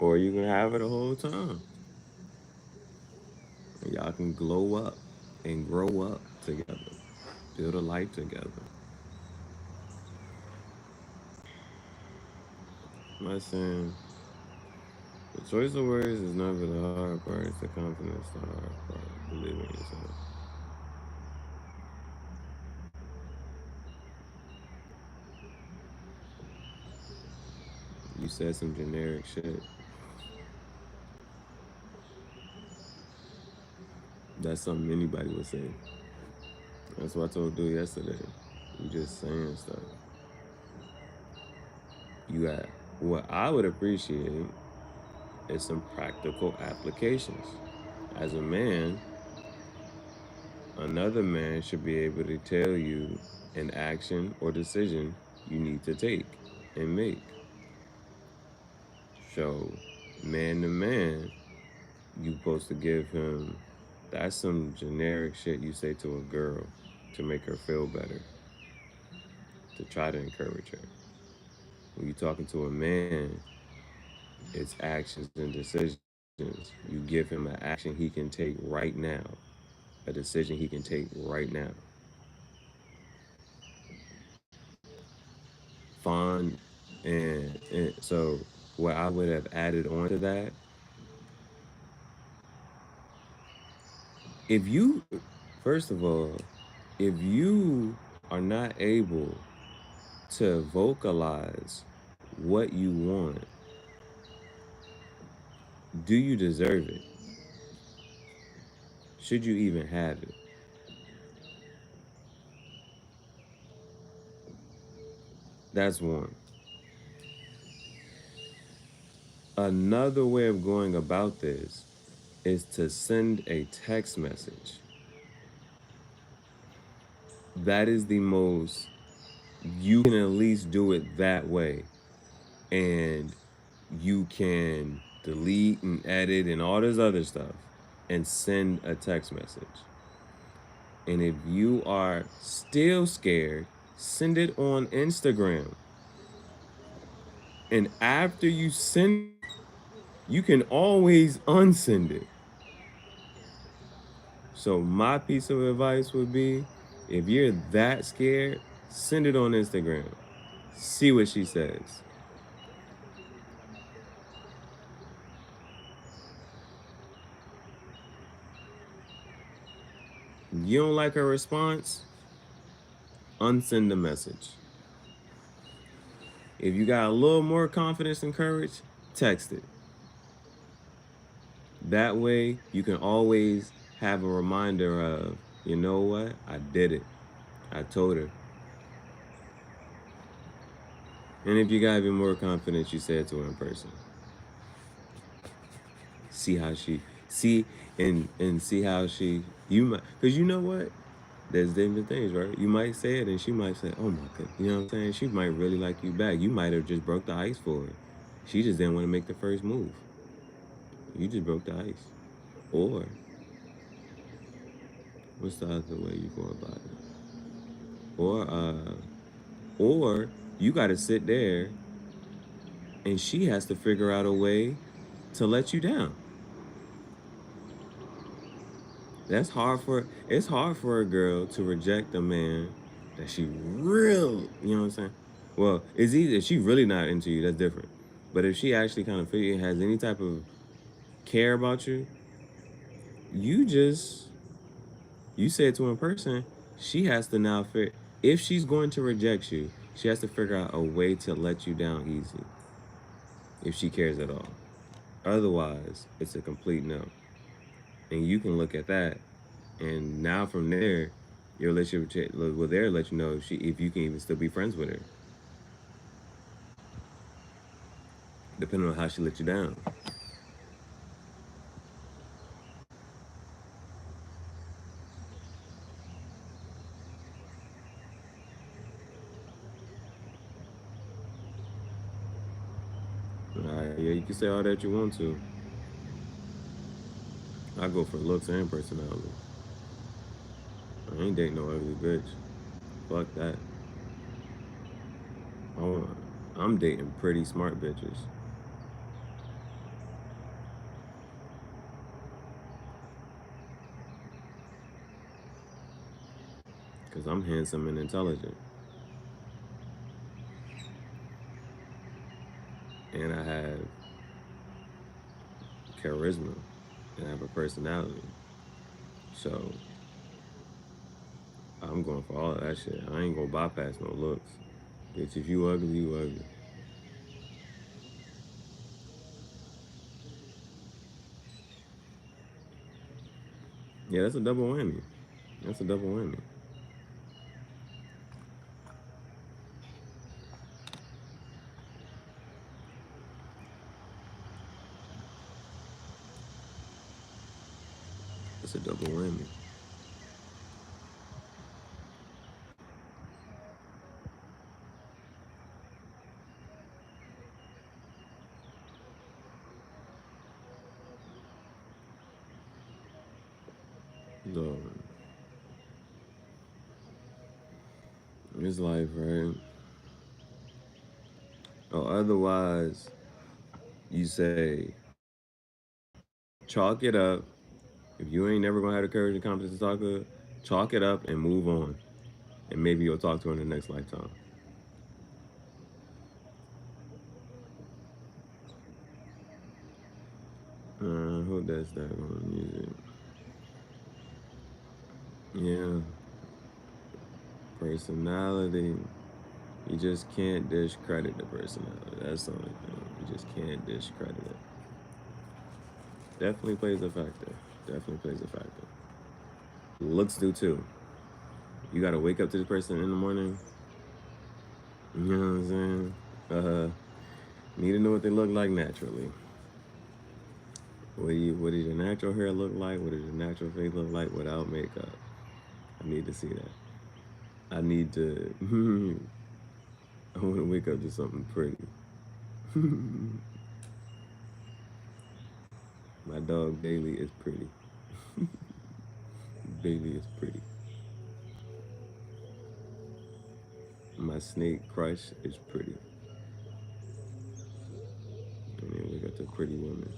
Or you can have it the whole time. And y'all can glow up and grow up together. Build a life together. My saying, the choice of words is never the hard part, it's the confidence the hard part. Believe in yourself. You said some generic shit. That's something anybody would say. That's what I told dude yesterday. You just saying stuff. You got what I would appreciate is some practical applications. As a man, another man should be able to tell you an action or decision you need to take and make. So, man to man, you supposed to give him, that's some generic shit you say to a girl to make her feel better, to try to encourage her. When you're talking to a man, it's actions and decisions. You give him an action he can take right now, a decision he can take right now. Fond, and so what I would have added on to that, if you, first of all, if you are not able to vocalize what you want, do you deserve it? Should you even have it? That's one. Another way of going about this is to send a text message. That is the most, you can at least do it that way. And you can delete and edit and all this other stuff and send a text message. And if you are still scared, send it on Instagram. And after you send it, you can always unsend it. So my piece of advice would be, if you're that scared, send it on Instagram. See what she says. You don't like her response? Unsend the message. If you got a little more confidence and courage, text it. That way, you can always have a reminder of, you know what? I did it. I told her. And if you got even more confidence, you say it to her in person. See how she, see, and see how she, you might, because you know what? There's different things, right? You might say it and she might say, oh my God, you know what I'm saying? She might really like you back. You might have just broke the ice for her. She just didn't want to make the first move. You just broke the ice. Or, what's the other way you go about it? Or you got to sit there and she has to figure out a way to let you down. It's hard for a girl to reject a man that she really, you know what I'm saying? Well, it's easy if she really not into you, that's different. But if she actually kind of has any type of care about you, you say it to one person, she has to now figure, if she's going to reject you, she has to figure out a way to let you down easy. if she cares at all. Otherwise, it's a complete no. And you can look at that, and now from there, your relationship will there let you know if you can even still be friends with her, depending on how she let you down. Yeah, you can say all that you want to. I go for looks and personality. I ain't dating no ugly bitch. Fuck that. I'm dating pretty smart bitches. Because I'm handsome and intelligent. And I have charisma. And I have a personality. So I'm going for all of that shit. I ain't gonna bypass no looks. Bitch, if you ugly, you ugly. Yeah, that's a double whammy. That's a double whammy. That's a double whammy. Lord. It's life, right? Or otherwise, you say, chalk it up. If you ain't never gonna have the courage and confidence to talk to her, chalk it up and move on. And maybe you'll talk to her in the next lifetime. Who does that on music? Yeah. Personality. You just can't discredit the personality. That's the only thing. You just can't discredit it. Definitely plays a factor. Definitely plays a factor. Looks do too. You gotta wake up to this person in the morning. You know what I'm saying? Need to know what they look like naturally. What does your natural hair look like? What does your natural face look like without makeup? I need to see that. I need to. I want to wake up to something pretty. My dog Bailey is pretty. Bailey is pretty. My snake Crush is pretty. And then we got the pretty woman.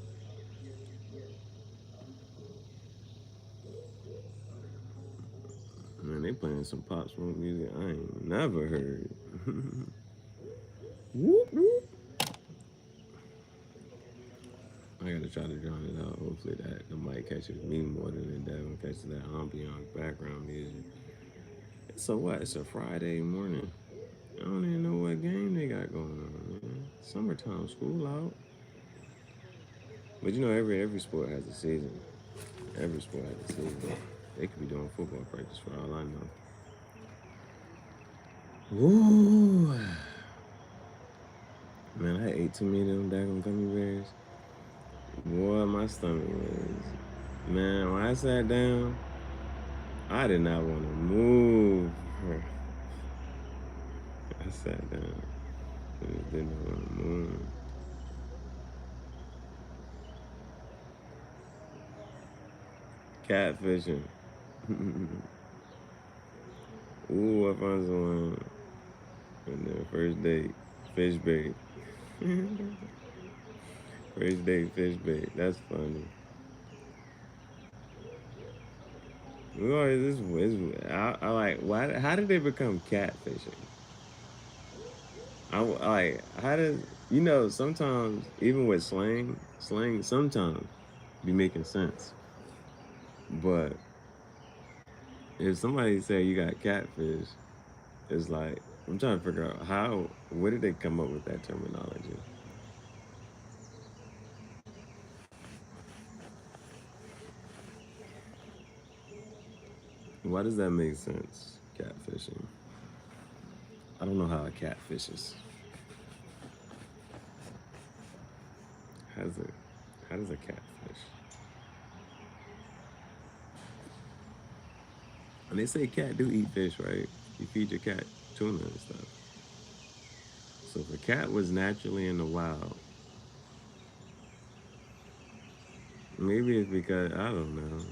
Man, they playing some pop smoke music I ain't never heard. Whoop, whoop. I gotta try to drown it out. Hopefully that the mic catches me more than the devil catches that ambient background music. So what? It's a Friday morning. I don't even know what game they got going on, man. Summertime, school out. But you know, every sport has a season. Every sport has a season. They could be doing football practice for all I know. Woo! Man, I ate too many of them daggone gummy bears. Boy, my stomach was. Man, when I sat down, I did not want to move. I sat down. I did not want to move. Catfishing. Ooh, I found someone. And then first date, fish bait. First date, fish bait. That's funny. I like, why? How did they become catfishing? I like, how does, sometimes, even with slang sometimes be making sense. But if somebody say you got catfish, it's like, I'm trying to figure out where did they come up with that terminology? Why does that make sense? Catfishing. I don't know how a cat fishes. How does it? How does a cat fish? And they say cat do eat fish, right? You feed your cat tuna and stuff. So if a cat was naturally in the wild, maybe it's because I don't know.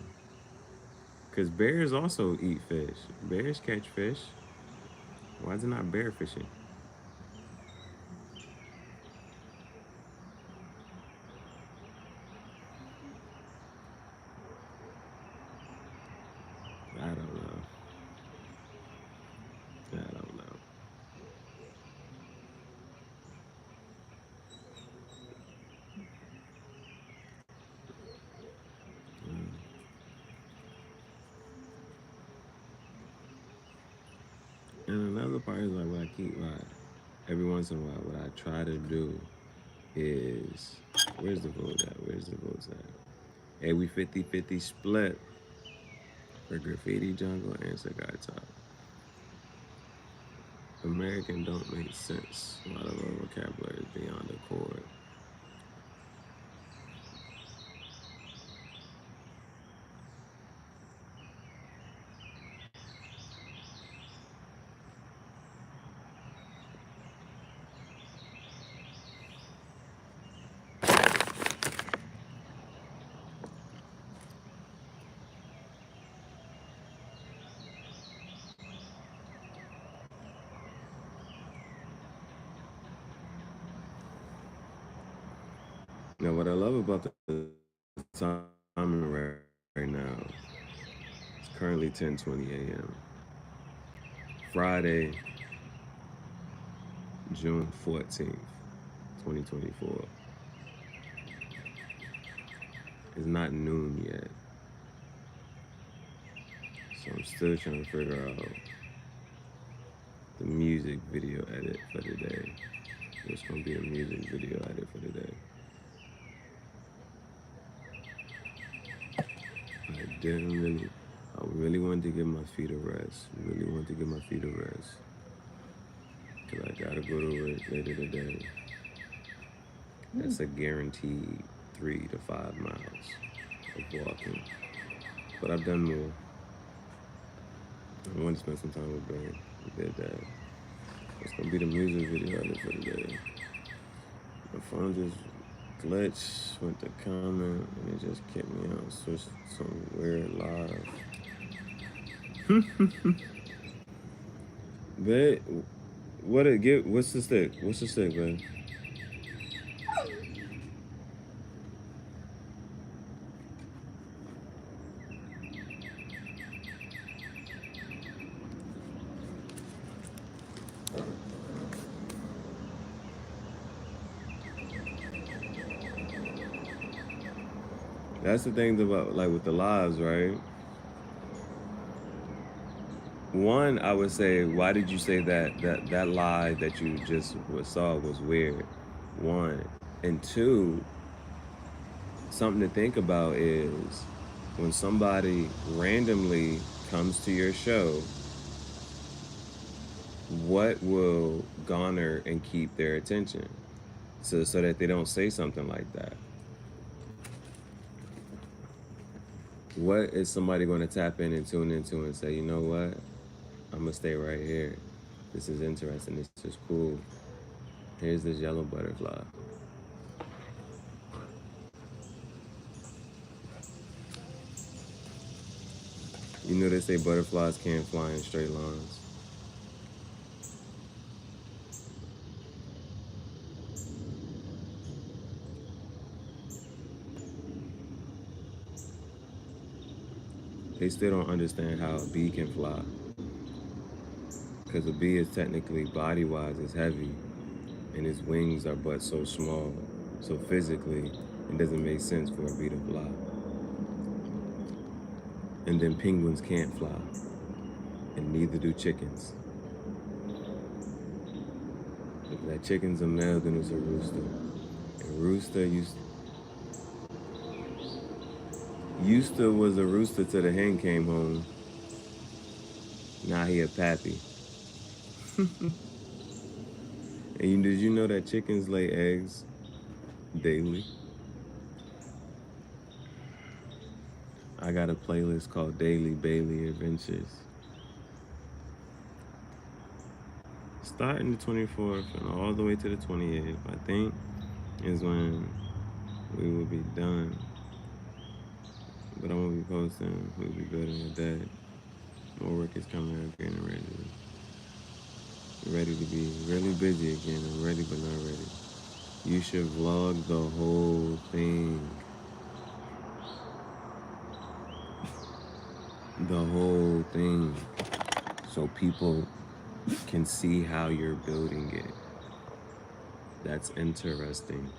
Because bears also eat fish. Bears catch fish. Why is it not bear fishing? I don't know. I don't know. And another part is like what I keep every once in a while, what I try to do is where's the vote at? Where's the votes at? Hey, we 50-50 split for graffiti jungle and cigar top. American don't make sense. A lot of our vocabulary is beyond the chord. Now, what I love about the timing right now, it's currently 10:20 a.m. Friday, June 14th, 2024. It's not noon yet. So I'm still trying to figure out the music video edit for today. What's gonna be the music video edit for today? I really wanted to give my feet a rest. Really wanted to give my feet a rest. Cause I gotta go to work later today. That's a guaranteed 3 to 5 miles of walking. But I've done more. I want to spend some time with Ben. We did that. It's gonna be the music video edit for today. My phone just glitched, went to comment, and it just kicked me out. Switched some weird live. Babe, what's the stick? What's the stick, babe? That's the thing about like with the lives, right? One, I would say, why did you say that lie that you just saw was weird? One. And two, something to think about is when somebody randomly comes to your show, what will garner and keep their attention so that they don't say something like that? What is somebody going to tap in and tune into and say, you know what? I'm going to stay right here. This is interesting. This is cool. Here's this yellow butterfly. You know they say butterflies can't fly in straight lines. They still don't understand how a bee can fly. Because a bee is technically, body-wise, is heavy, and its wings are but so small. So physically, it doesn't make sense for a bee to fly. And then penguins can't fly, and neither do chickens. If that chicken's a male, then it's a rooster. And rooster was a rooster till the hen came home. Now he a pappy. And did you know that chickens lay eggs daily? I got a playlist called Daily Bailey Adventures. Starting the 24th and all the way to the 28th, I think, is when we will be done. But I won't be posting. We'll be building a day. More work is coming up, getting ready. Ready to be really busy again. I'm ready but not ready. You should vlog the whole thing. The whole thing. So people can see how you're building it. That's interesting.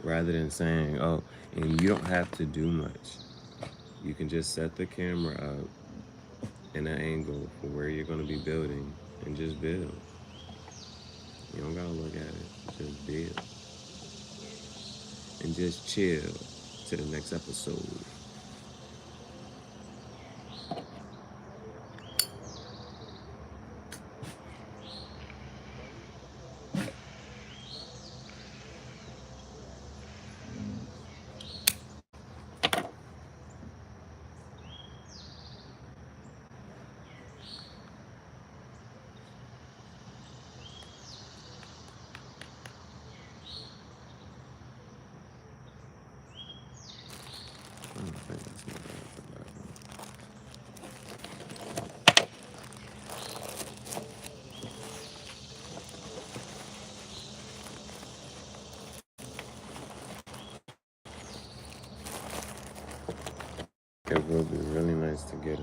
Rather than saying, oh, and you don't have to do much. You can just set the camera up in an angle for where you're going to be building and just build. You don't got to look at it. Just build. And just chill to the next episode. It will be really nice to get a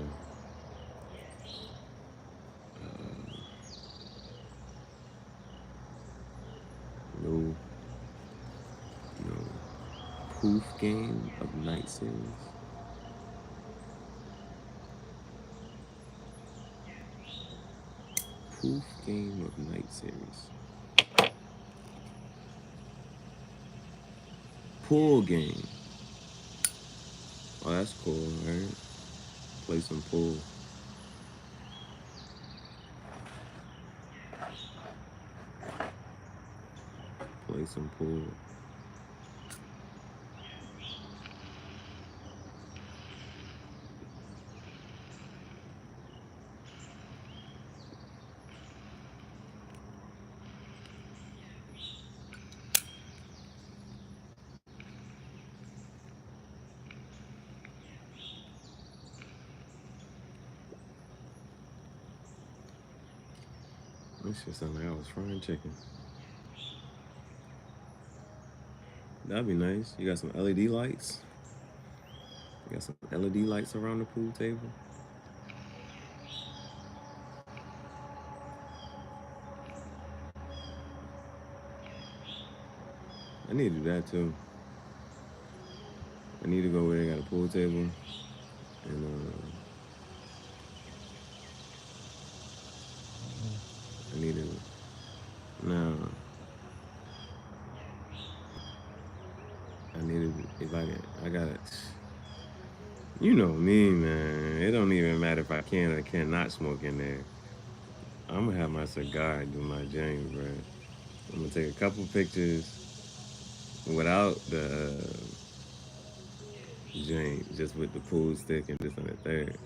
new proof game of night series. Proof game of night series. Pool game. Oh, that's cool, right? Play some pool. Play some pool. This shit sound like I was frying chicken. That'd be nice. You got some LED lights. You got some LED lights around the pool table. I need to do that too. I need to go where they got a pool table and I need to if I got it. You know me, man. It don't even matter if I can or cannot smoke in there. I'm gonna have my cigar do my jam, bro. I'm gonna take a couple pictures without the joint, just with the pool stick and this and the third.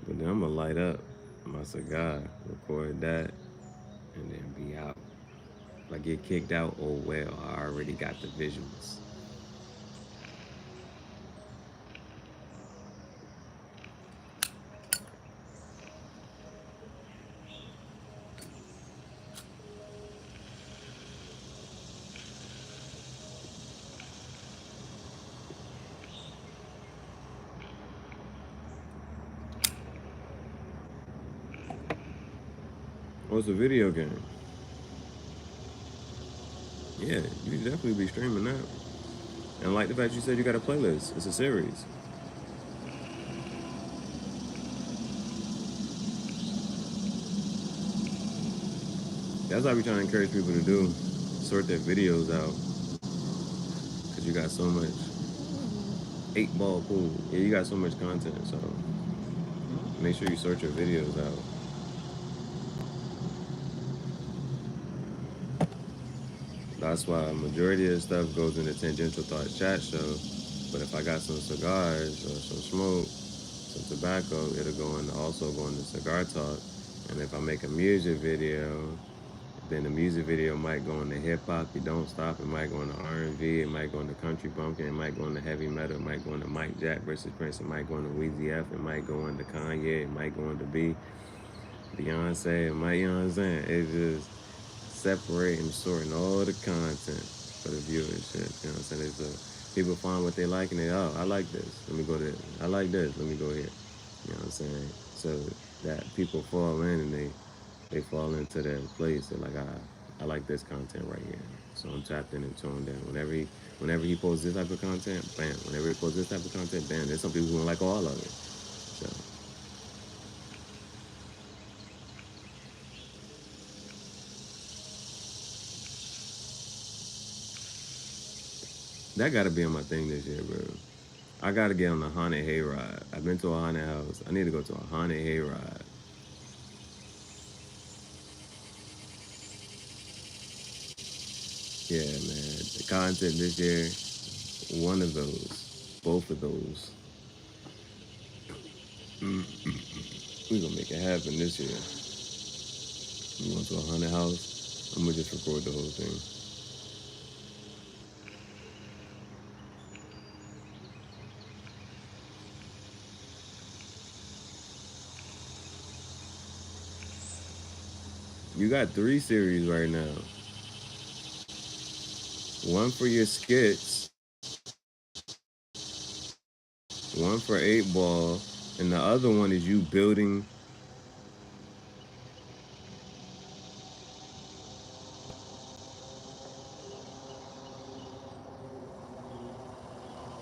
But then I'm gonna light up my cigar, record that, and then be out. If I get kicked out, oh well, I already got the visuals. Oh, it's a video game. Yeah, you definitely be streaming that. And I like the fact you said you got a playlist. It's a series. That's what I be trying to encourage people to do. Sort their videos out. Because you got so much 8-ball pool. Yeah, you got so much content, so make sure you sort your videos out. That's why a majority of the stuff goes in the Tangential Thoughts chat show. But if I got some cigars or some smoke, some tobacco, it'll also go into Cigar Talk. And if I make a music video, then the music video might go into hip hop. You don't stop. It might go into R&B. It might go into country bumpkin. It might go into heavy metal. It might go into Mike Jack versus Prince. It might go into Weezy F. It might go into Kanye. It might go into Beyonce. It might, you know what I'm saying? It's just separating, sorting all the content for the viewership. You know what I'm saying? People find what they like and I like this. Let me go there. I like this. Let me go here. You know what I'm saying? So that people fall in and they fall into their place. They're like, I like this content right here. So I'm tapped in and tuned in. Whenever he posts this type of content, bam. Whenever he posts this type of content, bam. There's some people who don't like all of it. So that gotta be on my thing this year, bro. I gotta get on a haunted hayride. I've been to a haunted house. I need to go to a haunted hayride. Yeah, man. The content this year, one of those, both of those. We're gonna make it happen this year. We went to a haunted house. I'm gonna just record the whole thing. You got 3 series right now. One for your skits, one for 8 Ball, and the other one is you building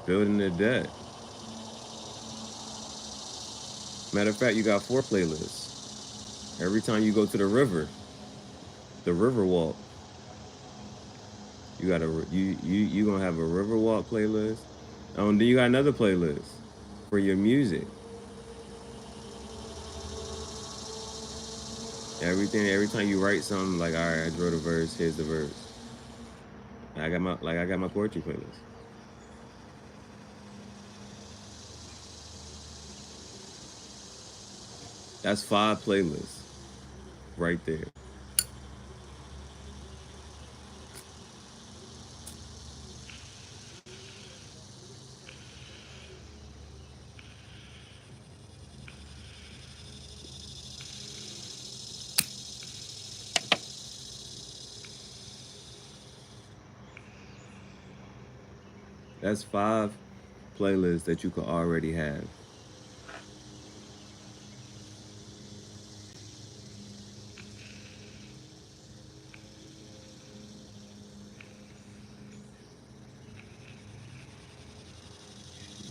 the deck. Matter of fact, you got 4 playlists. Every time you go to the river walk, you got you gonna have a river walk playlist. Then you got another playlist for your music. Every time you write something, like, all right, I wrote a verse, here's the verse. I got my poetry playlist. That's 5 playlists right there. That's 5 playlists that you could already have.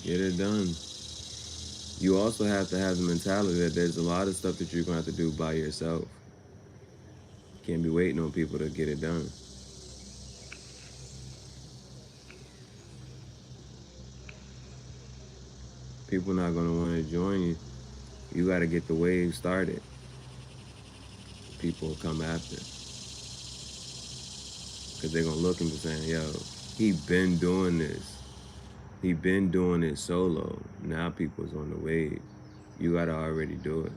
Get it done. You also have to have the mentality that there's a lot of stuff that you're gonna have to do by yourself. You can't be waiting on people to get it done. People not gonna want to join you. You gotta get the wave started. People will come after. Cause they're gonna look and be saying, yo, he been doing this. He been doing it solo. Now people's on the wave. You gotta already do it.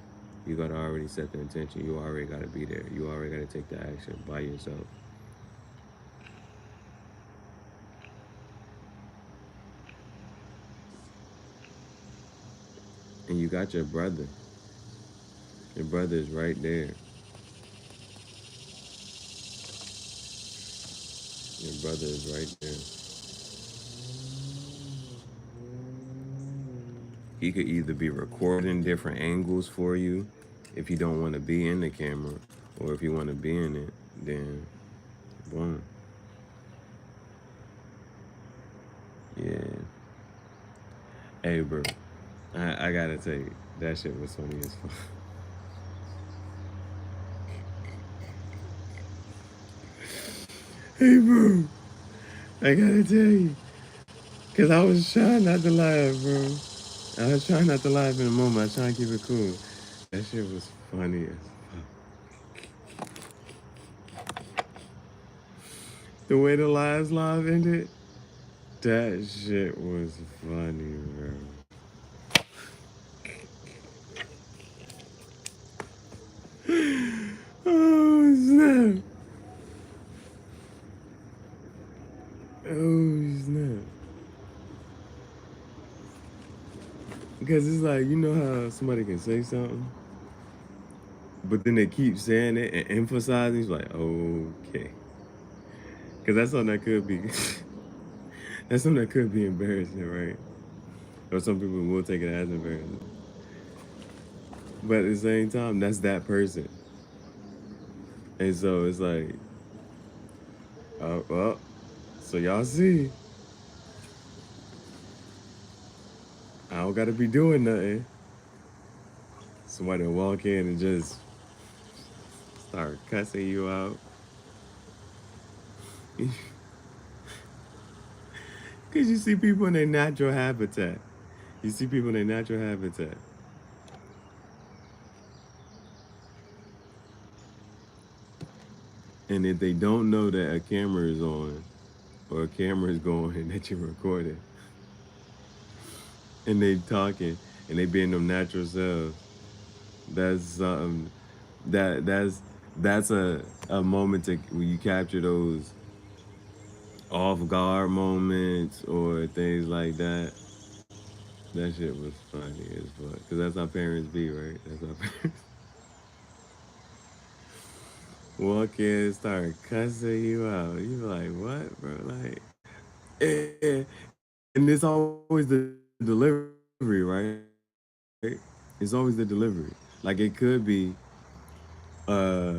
You gotta already set the intention. You already gotta be there. You already gotta take the action by yourself. And you got your brother. Your brother is right there. Your brother is right there. He could either be recording different angles for you if you don't want to be in the camera, or if you want to be in it, then boom. Yeah. Hey, bro. I gotta tell you, that shit was funny as fuck. Hey, bro. I gotta tell you. Because I was trying not to laugh, bro. I was trying not to laugh in the moment. I was trying to keep it cool. That shit was funny as the way the last live ended. That shit was funny, bro. Oh snap! Oh snap! Because it's like, you know how somebody can say something, but then they keep saying it and emphasizing. It's like, okay, because that's something that could be, that's something that could be embarrassing, right? Or some people will take it as embarrassing. But at the same time, that's that person, and so it's like, oh, well, so y'all see, I don't got to be doing nothing. Somebody will walk in and just start cussing you out. Because you see people in their natural habitat. You see people in their natural habitat. And if they don't know that a camera is on or a camera is going and that you're recording and they talking and they being them natural selves, that's something that's a moment to where you capture those off guard moments or things like that. That shit was funny as fuck. Cause that's how parents be, right? That's how parents walk in and start cussing you out. You like, what, bro? Like, eh. And it's always the delivery, right? It's always the delivery. Like it could be, uh,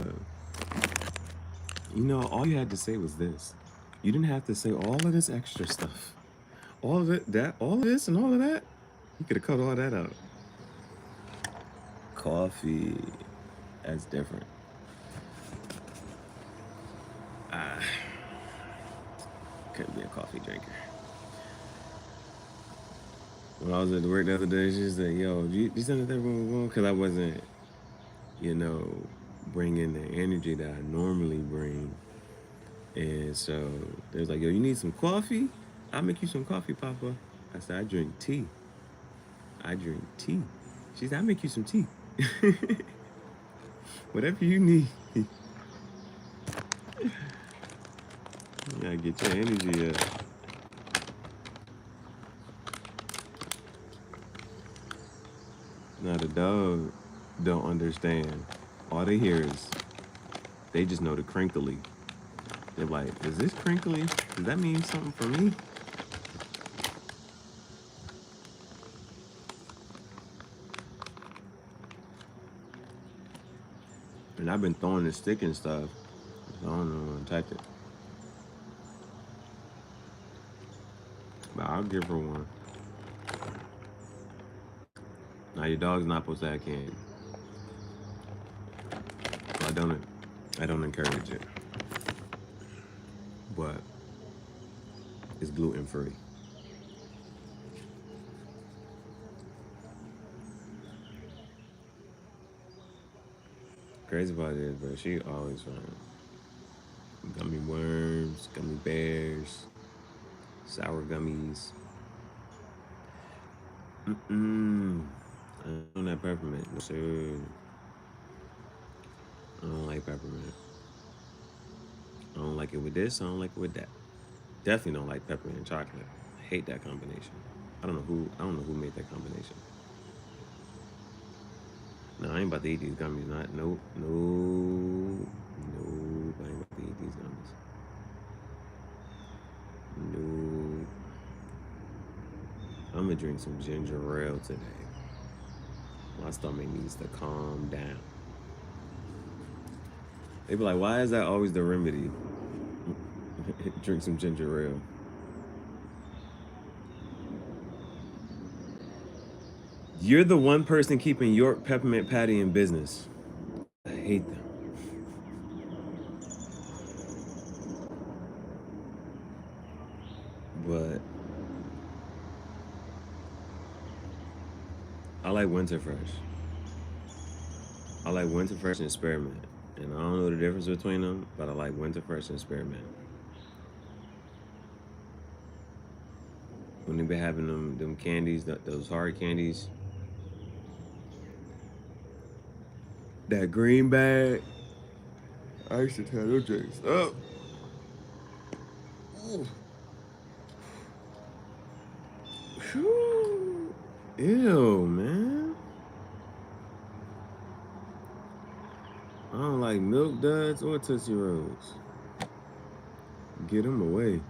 all you had to say was this. You didn't have to say all of this extra stuff. All of it, that, all of this and all of that. You could have cut all that out. Coffee, that's different. Ah, couldn't be a coffee drinker. When I was at work the other day, she said, "Yo, you send that room?" Because I wasn't, you know, bringing the energy that I normally bring. And so they was like, "Yo, you need some coffee? I'll make you some coffee, Papa." I said, "I drink tea. I drink tea." She said, "I'll make you some tea. Whatever you need." You gotta get your energy up. Now the dog don't understand. All they hear is, they just know the crinkly. They're like, "Is this crinkly? Does that mean something for me?" And I've been throwing the stick and stuff. So I don't know how to touch it. But I'll give her one. Now your dog's not supposed to have candy. So I don't encourage it. But it's gluten free. Crazy about it is, but she always finds gummy worms, gummy bears, sour gummies. I don't like peppermint. No, sir. I don't like peppermint. I don't like it with this. I don't like it with that. Definitely don't like peppermint and chocolate. I hate that combination. I don't know who made that combination. No, I ain't about to eat these gummies. Not nope, nope, nope. I ain't about to eat these gummies. Nope. I'm gonna drink some ginger ale today. My stomach needs to calm down. They be like, why is that always the remedy? Drink some ginger ale. You're the one person keeping York Peppermint Patty in business. I hate them. But I like winter fresh. I like winter fresh and spearmint. And I don't know the difference between them, but I like winter fresh and spearmint. When they be having them candies, those hard candies, that green bag, I used to tear those drinks up. Whew. Ew, man. I don't like Milk Duds or Tootsie Rolls. Get them away.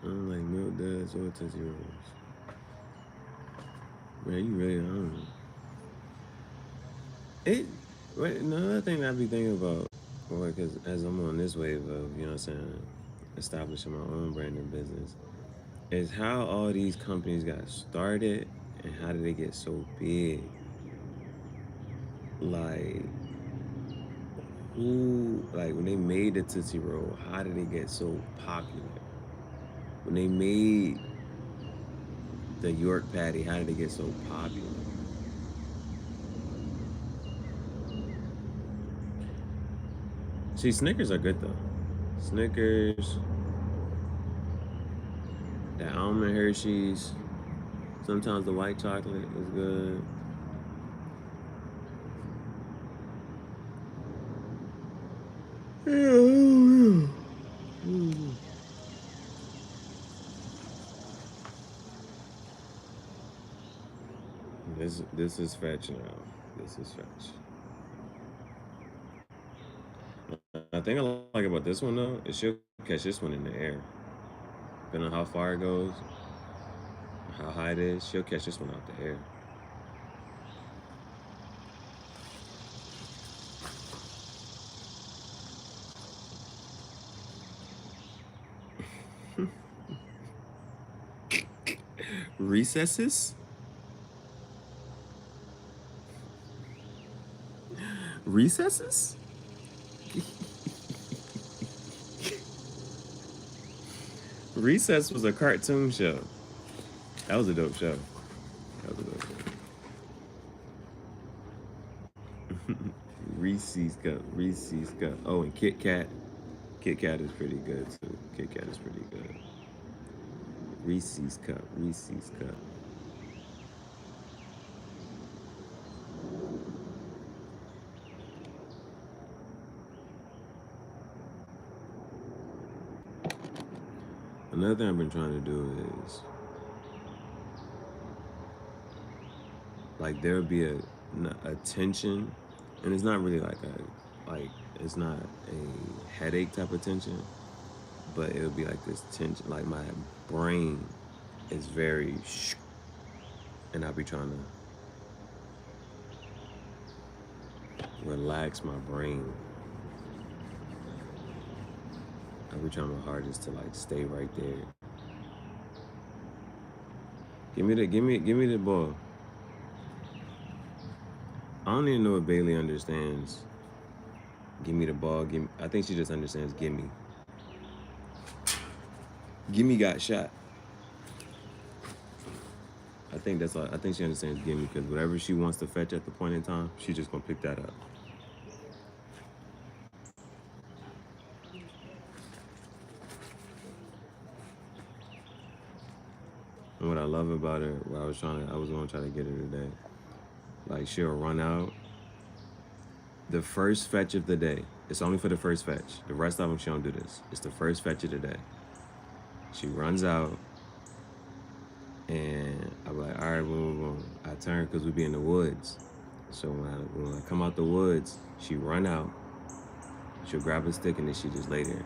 I don't like Milk Duds or Tootsie Rolls. Man, you really don't. Another thing I be thinking about, because as I'm on this wave of, you know what I'm saying, establishing my own brand and business, is how all these companies got started and how did they get so big? Like, when they made the Tootsie Roll, how did they get so popular? When they made the York Patty, how did it get so popular? See, Snickers are good though. Snickers, the almond Hershey's, sometimes the white chocolate is good. This is fetch now. This is fetch. I think I like about this one though, is she'll catch this one in the air. Depending on how far it goes, how high it is, she'll catch this one out the air. Recesses? Recesses? Recess was a cartoon show. That was a dope show. Reese's Cup. Oh, and Kit Kat. Kit Kat is pretty good too. Reese's Cup. Another thing I've been trying to do is, like, there'll be a tension, and it's not really it's not a headache type of tension, but it'll be like this tension, like my brain is very and I'll be trying to relax my brain. I'll be trying my hardest to like stay right there. Give me the ball. I don't even know if Bailey understands. Give me the ball. I think she just understands gimme. Gimme got shot. I think that's all. I think she understands gimme because whatever she wants to fetch at the point in time, she's just gonna pick that up. And what I love about her, I was gonna try to get her today. Like, she'll run out. The first fetch of the day. It's only for the first fetch. The rest of them, she don't do this. It's the first fetch of the day. She runs out, and I'm like, all right, boom. I turn because we be in the woods. So when I come out the woods, she run out. She'll grab a stick and then she just lay there.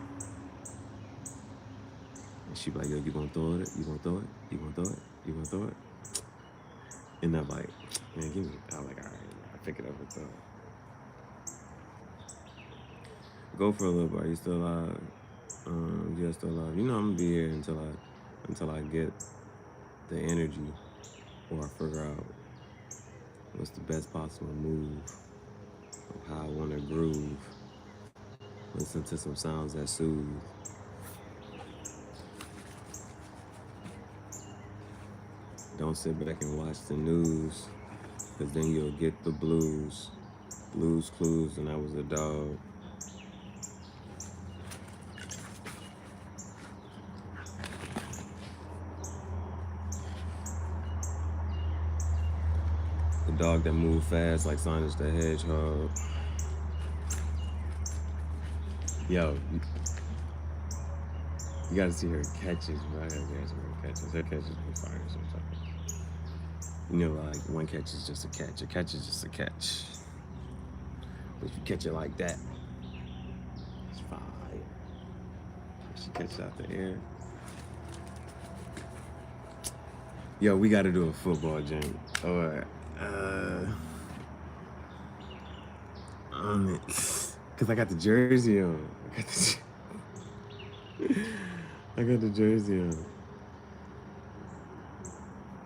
And she be like, yo, you gonna throw it? You gonna throw it? You gonna throw it? You gonna throw it? And I'm like, man, give me. I'm like, all right, I pick it up and throw it. Go for a little bit. Are you still alive? Yeah, still alive. You know I'm gonna be here until I get the energy, or I figure out what's the best possible move, of how I want to groove. Listen to some sounds that soothe. Don't sit back and watch the news, because then you'll get the blues. Blues Clues, and I was a dog. The dog that moved fast like Sonic the Hedgehog. Yo, you gotta see her catches, bro. I gotta see her catches. Her catches be fire sometimes. You know, like one catch is just a catch. A catch is just a catch. But if you catch it like that, it's fire. She catches out the air. Yo, we gotta do a football game. Or on it. Cause I got the jersey on. I got the jersey on.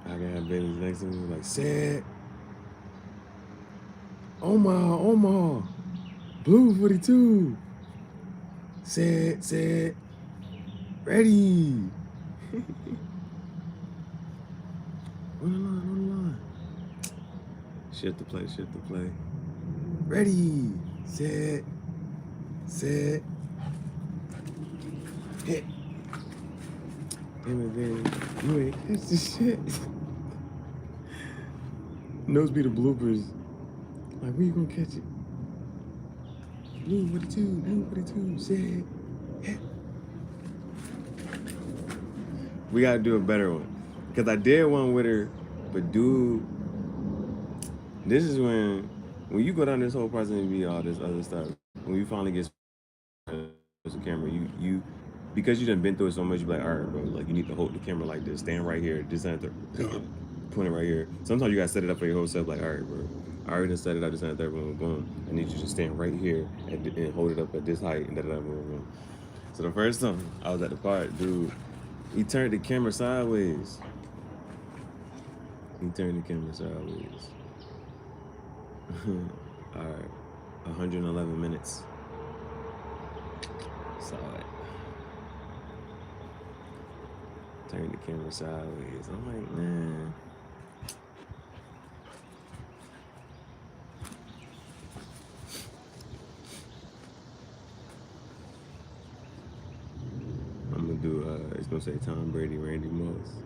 I gotta have babies next to me like, sad. Omar. Blue 42. Sad. Ready. On the line. Shift the play. Ready. Set. Hit. Damn it, baby. You ain't catch this shit. Those be the bloopers. Like, where you gonna catch it? Blue 42, set. Hit. We gotta do a better one. Because I did one with her, but dude, this is when you go down this whole process and be all this other stuff, when you finally get the camera, you because you done been through it so much, you be like, all right, bro, like you need to hold the camera like this, stand right here, this and that, point it right here. Sometimes you gotta set it up for your whole self, like, all right, bro, I already done set it up, this and that, boom. I need you to stand right here and hold it up at this height, and boom. So the first time I was at the park, dude, he turned the camera sideways. All right, 111 minutes. Saw it. Turned the camera sideways. I'm like, man. I'm gonna do, it's gonna say Tom Brady, Randy Moss.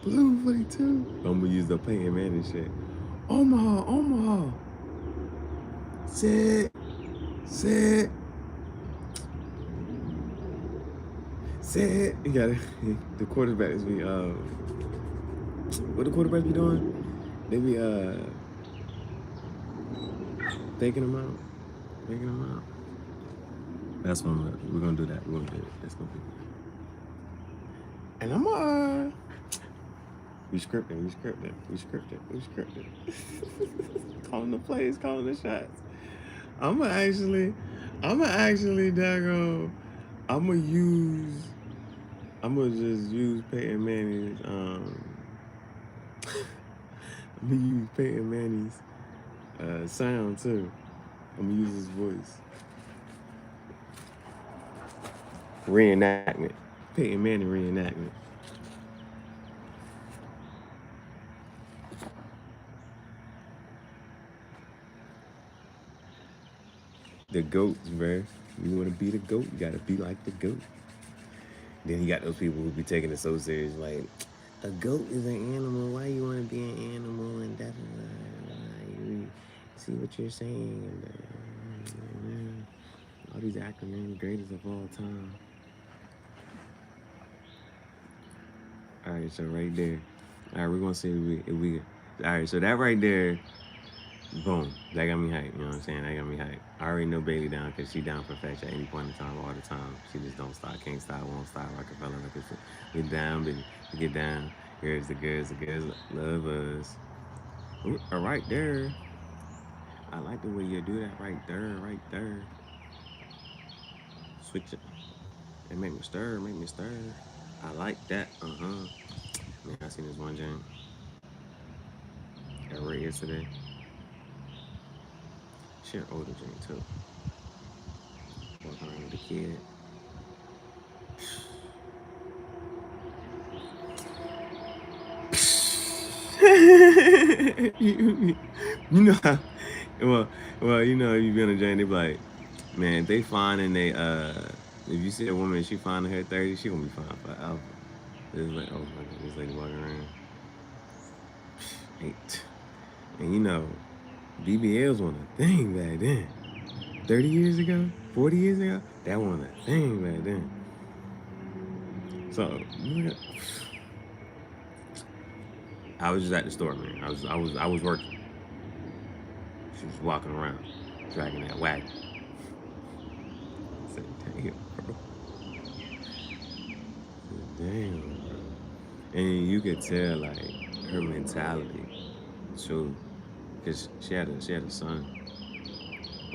Blue 42. I'm gonna use the Peyton Manning shit. Omaha. Set. You got it. The quarterbacks be what the quarterbacks be doing? They be taking them out. That's what we're gonna do that. That's gonna be. And I'm we scripted. Calling the plays, calling the shots. I'ma actually daggone. I'ma just use Peyton Manning's sound too. I'm gonna use his voice. Reenactment. Peyton Manning reenactment. The goats, bro. You want to be the goat, you got to be like the goat. Then you got those people who be taking it so serious, like, a goat is an animal. Why you want to be an animal? And that, you see what you're saying. And all these acronyms, greatest of all time. All right, so right there. All right, we're going to see if we all right, so that right there, boom, that got me hyped, you know what I'm saying? That got me hyped. I already know Bailey down because she down for fetch at any point in time, all the time. She just don't stop, can't stop, won't stop. Rockefeller, like I said, get down, baby, get down. Here's the girls love us. Ooh, right there. I like the way you do that right there. Switch it. It make me stir. I like that, Man, I seen this one jam. I read yesterday. She an older jam too. Walking around with the kid. you know how, well, you know, you be on a joint, they be like, man, they fine and they, if you see a woman, she fine in her 30s, she gonna be fine forever. It's like, oh my God, this lady walking around. Ain't. And you know, BBLs was a thing back then. 30 years ago, 40 years ago, that wasn't a thing back then. So, I was just at the store, man. I was working. She was walking around, dragging that wagon. I said, damn, bro. I said, damn, bro. And you could tell, like, her mentality, too. Because she had a son.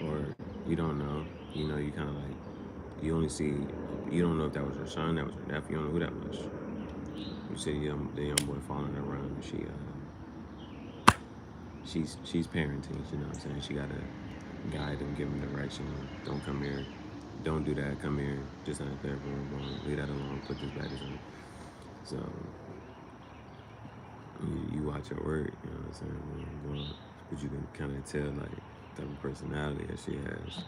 Or you don't know. You know, you kind of like, you only see, you don't know if that was her son, that was her nephew, you don't know who that was. You see the young boy following her around, and she's parenting, you know what I'm saying? She got to guide them, give them direction. Don't come here. Don't do that. Come here. Just out there. Boom. Leave that alone. Put this back on. So you watch her work, you know what I'm saying? But you can kind of tell, like, the type of personality that she has.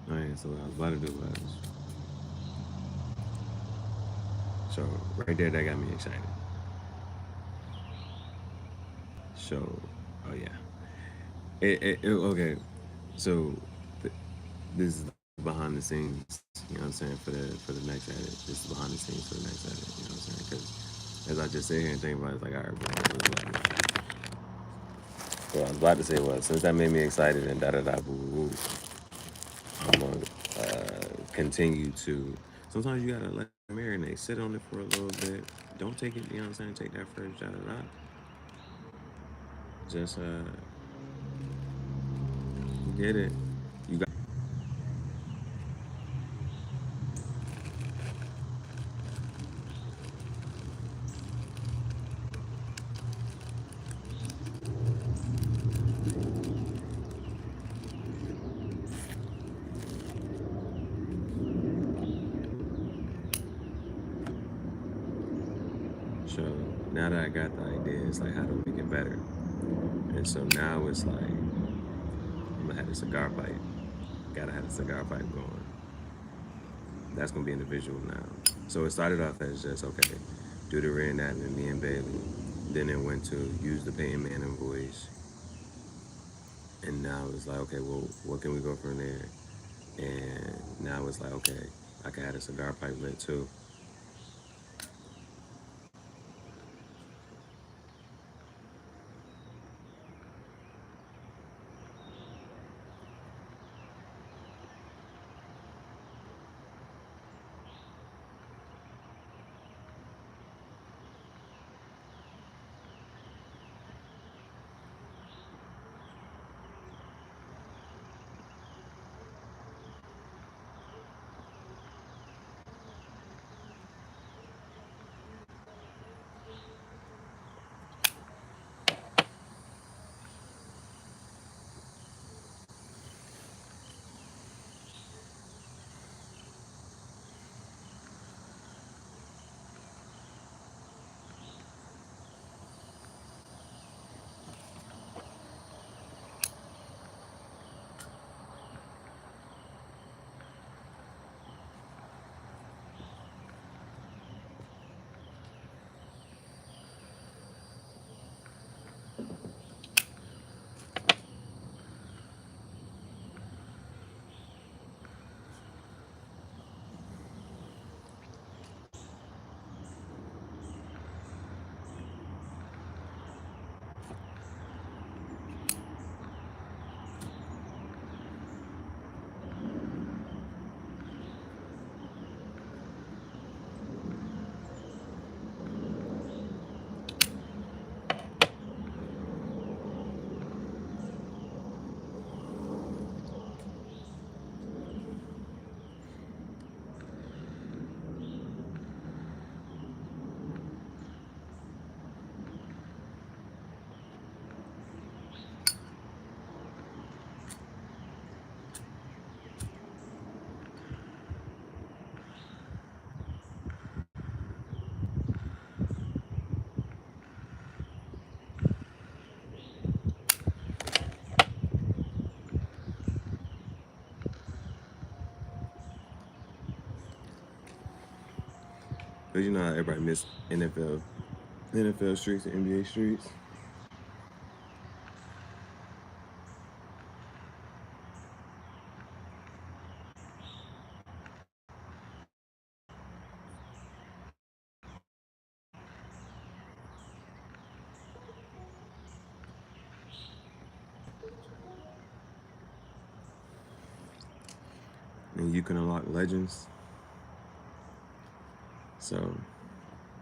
All right, so what I was about to do was, so right there, that got me excited. So, oh yeah, okay. So this is behind the scenes. You know what I'm saying, for the next edit. This is behind the scenes for the next edit. You know what I'm saying? Because as I just sit here and think about it, it's like, all right, bro. What I was about to say was, since that made me excited and da da da boo boo boo, I'm gonna continue to. Sometimes you gotta let it marinate, sit on it for a little bit. Don't take it. You know what I'm saying? Take that first da da da. Just get it. You got. So now that I got the idea, it's like how to make it better. And so now it's like I'm gonna have a cigar pipe. Gotta have a cigar pipe going. That's gonna be individual now. So it started off as just okay, do the reenactment, me and Bailey. Then it went to use the Peyton Manning voice. And now it's like, okay, well, what can we go from there? And now it's like, okay, I can have a cigar pipe lit too. Cause you know how everybody miss NFL streets and NBA streets. And you can unlock legends. So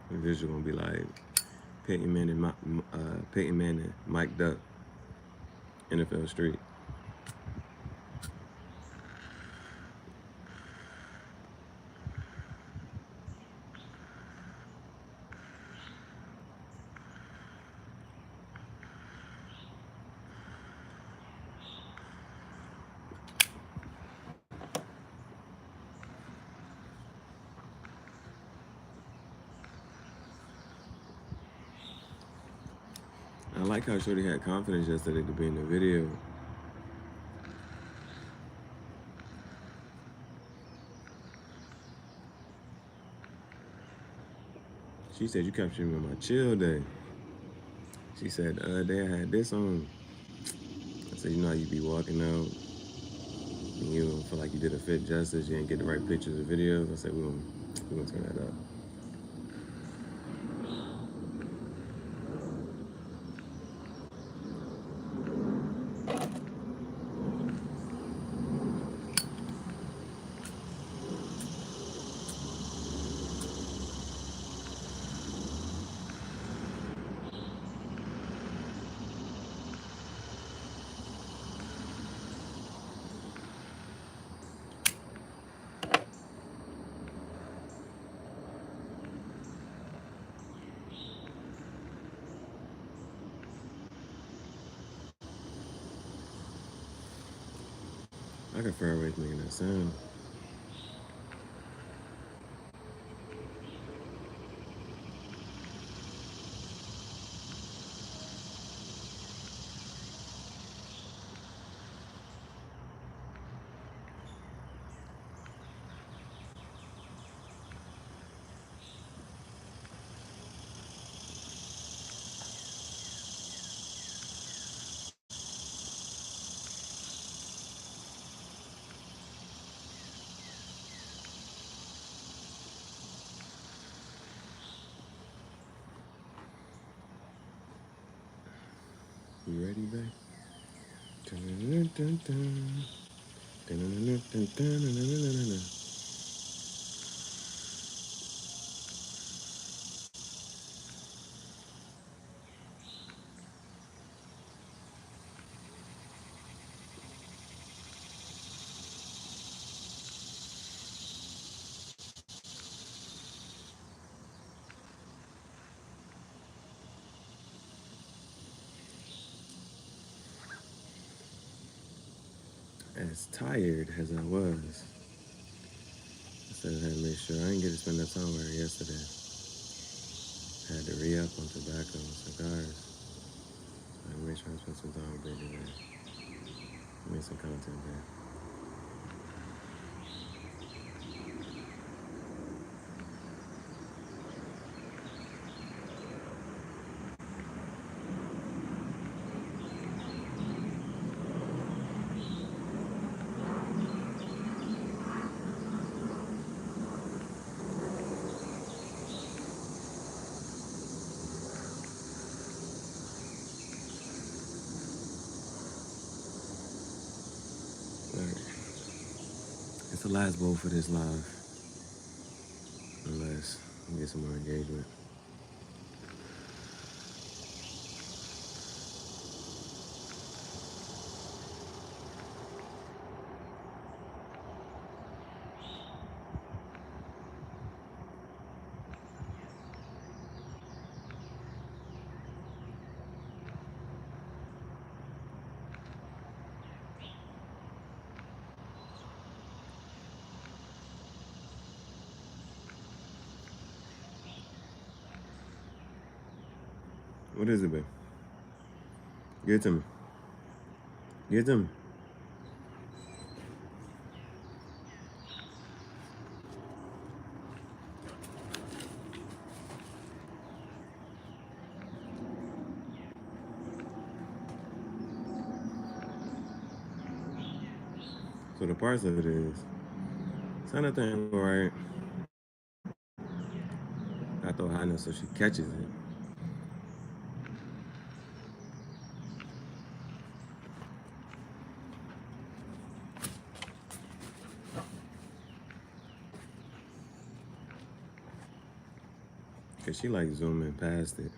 the visual gonna be like Peyton Manning, Mike Duck, NFL Street. I like how Shorty had confidence yesterday to be in the video. She said, you captured me on my chill day. She said, the other day I had this on. I said, you know how you be walking out and you don't feel like you did a fit justice, you didn't get the right pictures or videos. I said, we're gonna turn that up. I got Pharrell Williams making that sound. You ready, babe? As tired as I was, I said I had to make sure I didn't get to spend that time with her yesterday. I had to re-up on tobacco and cigars. I had to make sure I spent some time with Brittany there. Made some content there. Alright. It's the last bowl for this live. Unless we get some more engagement. What is it, babe? Give it to me. Give it to me. So the parts of it is, Santa thing, right? I throw high enough so she catches it. Cause she like zooming past it.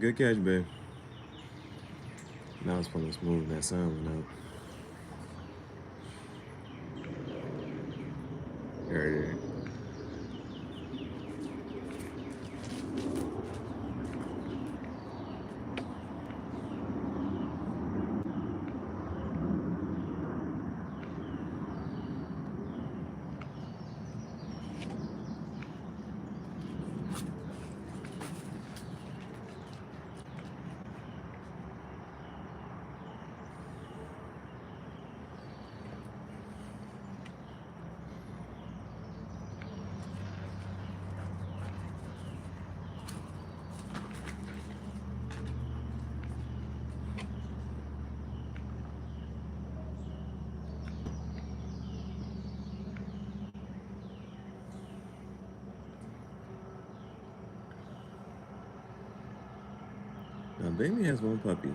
Good catch, babe. Now it's pulling smooth. That sun went out. Heard it. Now, baby has one puppy,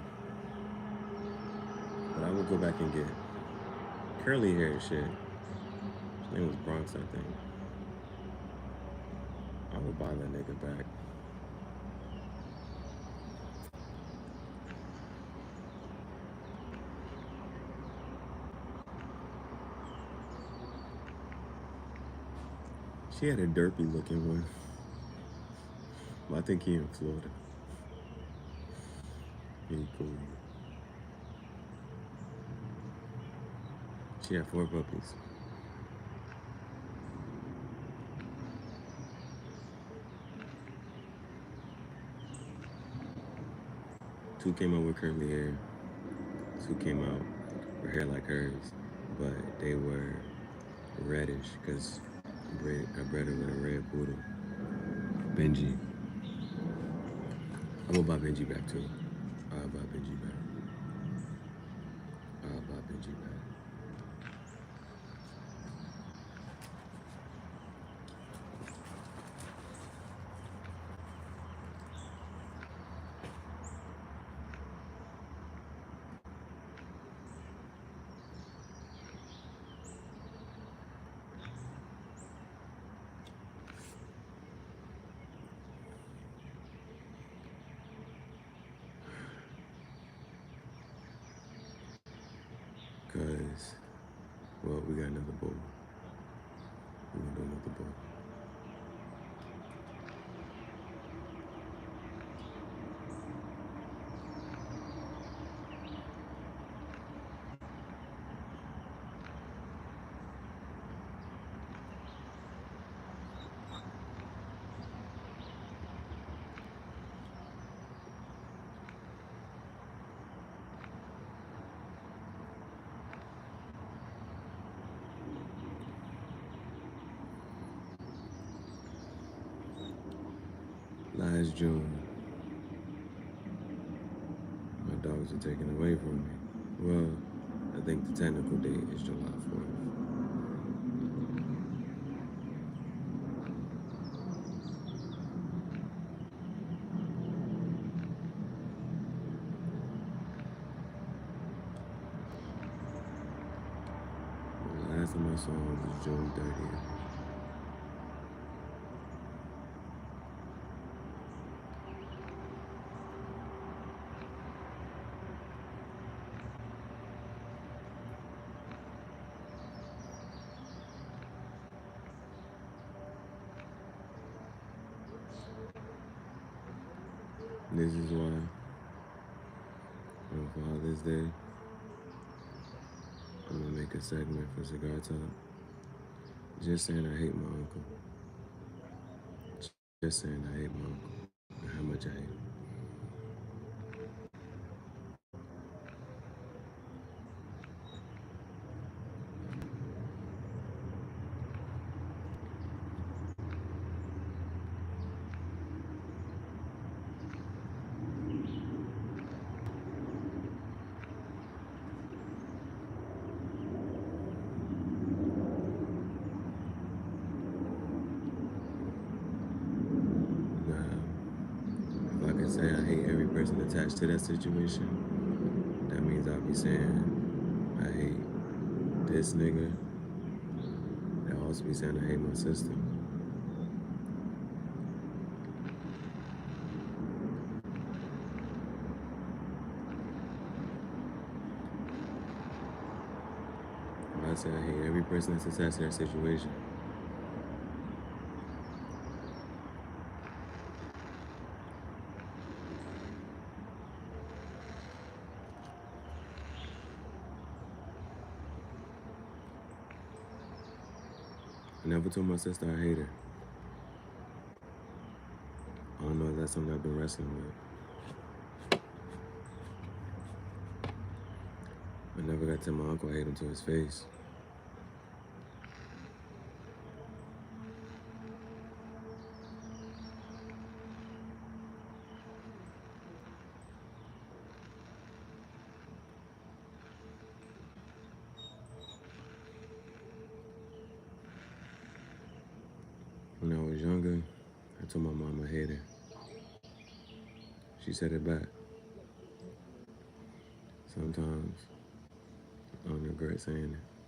but I will go back and get curly hair shit. His name was Bronx, I think. I will buy that nigga back. She had a derpy looking one. Well, I think he in Florida. He cool. She had 4 puppies. Two came out with curly hair. Two came out with hair like hers, but they were reddish because I bred her with a red poodle. Benji. I'm gonna buy Benji back too. I'll buy Benji back. I'll buy Benji back. Cause, well, we got another bowl. We're gonna do another bowl. Last June, my dogs were taken away from me. Well, I think the technical date is July 4th. The last time I saw him was June 30th. This is why on Father's Day, I'm gonna make a segment for Cigar Talk Just saying I hate my uncle. Just saying I hate my uncle. And how much I hate him. Now, if I could say I hate every person attached to that situation, that means I'll be saying I hate this nigga. I'll also be saying I hate my sister. If I say I hate every person that's attached to that situation, I never told my sister I hate her. I don't know if that's something I've been wrestling with. I never got to tell my uncle I hate him to his face. When I was younger, I told my mom I hate her. She said it back. Sometimes I don't regret saying it.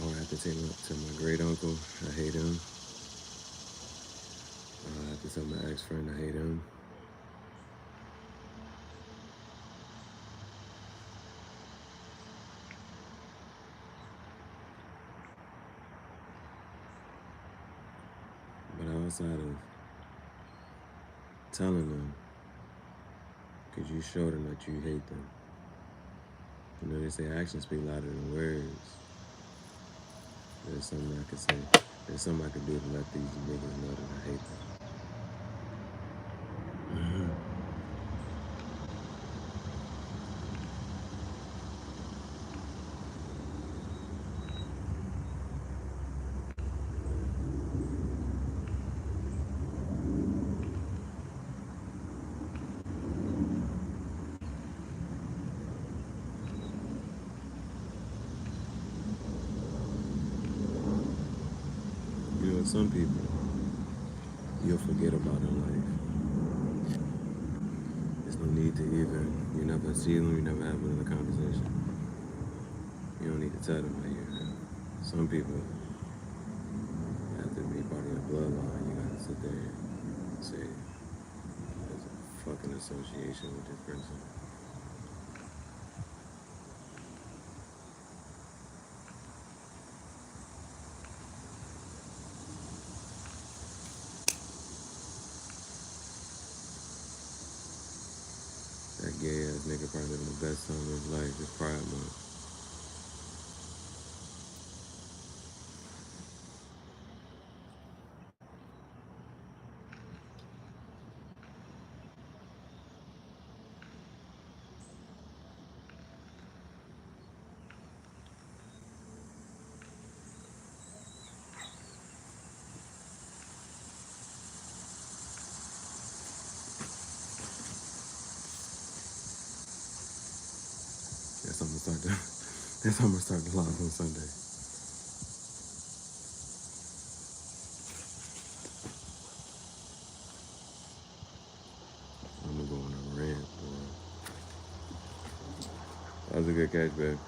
I would have to take it to my great uncle, I hate him. I would have to tell my ex-friend I hate him. But outside of telling them, could you show them that you hate them? You know, they say actions speak louder than words. There's something I could say. There's something I could do to let these niggas know that I hate them. You know, some people you'll forget about in life. There's no need to even, you never see them, you never have another conversation. You don't need to tell them how you have. Some people have to be part of your bloodline. You gotta sit there and say, there's a fucking association with this person. That gay ass nigga probably living the best time of his life. It's Pride Month. That's how I'm gonna start the live on Sunday. I'm gonna go on a rant. That was a good catch, babe.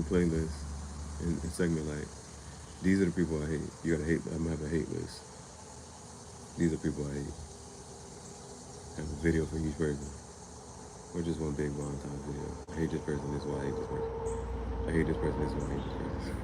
whole playlist and segment like, these are the people I hate. You gotta hate. I'm gonna have a hate list. These are people I hate. Have a video for each person, or just one big montage video. I hate this person. This is why I hate this person. I hate this person. This is why I hate this person.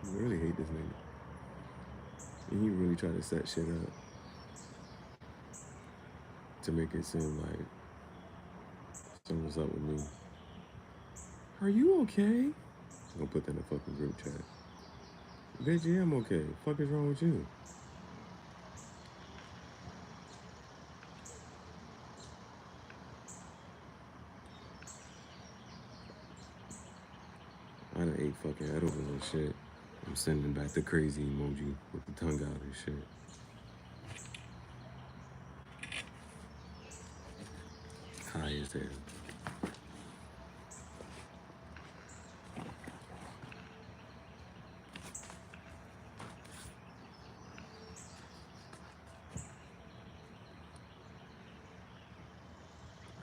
I really hate this nigga. And he really tried to set shit up to make it seem like something's up with me. Are you okay? I'm gonna put that in the fucking group chat. Bitch, yeah, I'm okay. Fuck is wrong with you? I done ate fucking edibles and shit. I'm sending back the crazy emoji with the tongue out and shit. High as hell.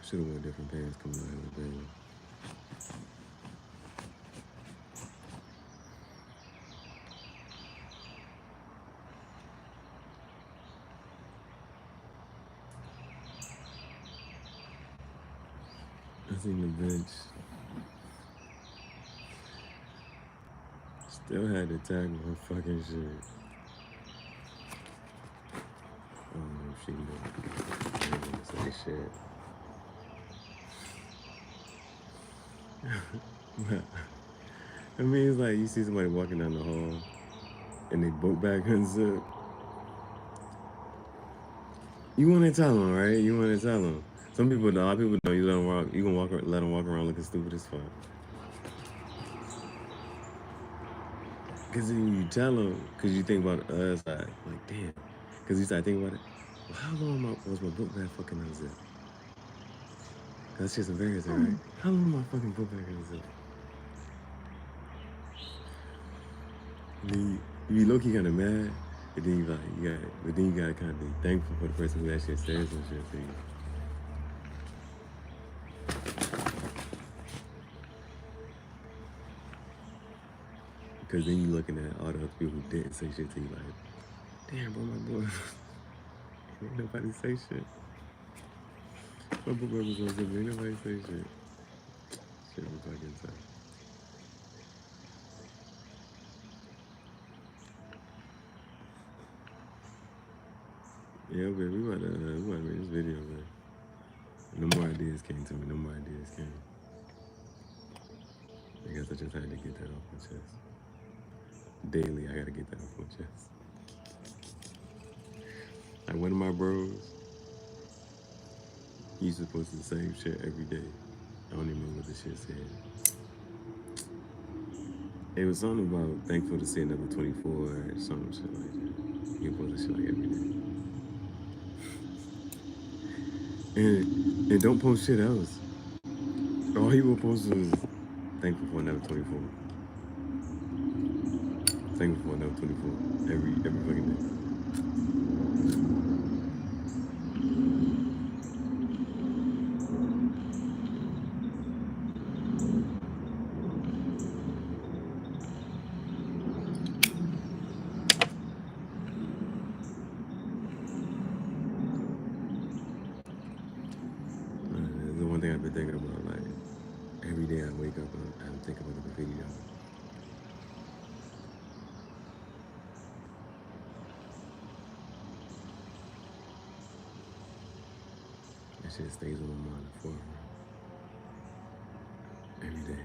I should have worn different pants coming out of the bed. I seen the bench. Still had to tag my fucking shit. I don't know if she knew. I didn't say shit. I mean, it's like you see somebody walking down the hall and they book bag unzip. You want to tell them, right? You want to tell them. Some people, a lot of people know you let them walk. You gonna let them walk around looking stupid as fuck. Cause then you tell them, cause you think about the other side, like damn. Cause you start thinking about it. Well, how long was my book bag fucking unzipped? That's just embarrassing, right? How long my fucking book bag unzipped? You be low key kind of mad, and then but then you gotta kind of be thankful for the person who actually says some shit to you. Because then you looking at all the other people who didn't say shit to you, like, damn, bro, my boy, ain't nobody say shit. My book bag was unzipped, ain't nobody say shit. Shit was fucking tough. Yeah, baby, we about to make this video, man. No more ideas came to me. No more ideas came. I guess I just had to get that off my chest. Daily, I gotta get that off my chest. Like one of my bros, he used to post the same shit every day. I don't even know what the shit said. It was something about thankful to see another 24 or some shit like that. He posted shit like every day. And don't post shit else. All he would post was thankful for another 24. Thankful for another 24. Every fucking day. The one thing I've been thinking about, like, every day I wake up and I think about the video. That shit stays on my mind forever. Every day.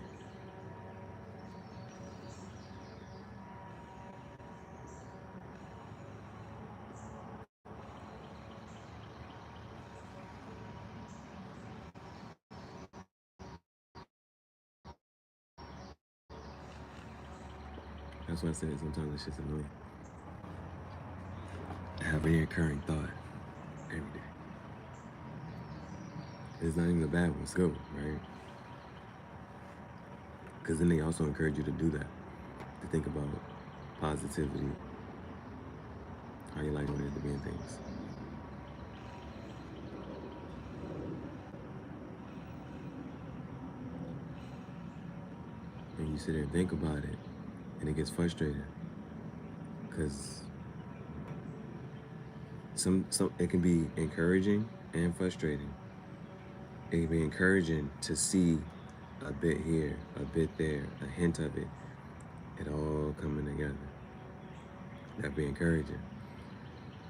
That's why I said sometimes it's just annoying. I have a recurring thought every day. It's not even a bad one, it's good, right? Because then they also encourage you to do that, to think about positivity, how you like doing it, to be in things. And you sit there and think about it, and it gets frustrating. Because some it can be encouraging and frustrating. It can be encouraging to see a bit here, a bit there, a hint of it all coming together. That'd be encouraging.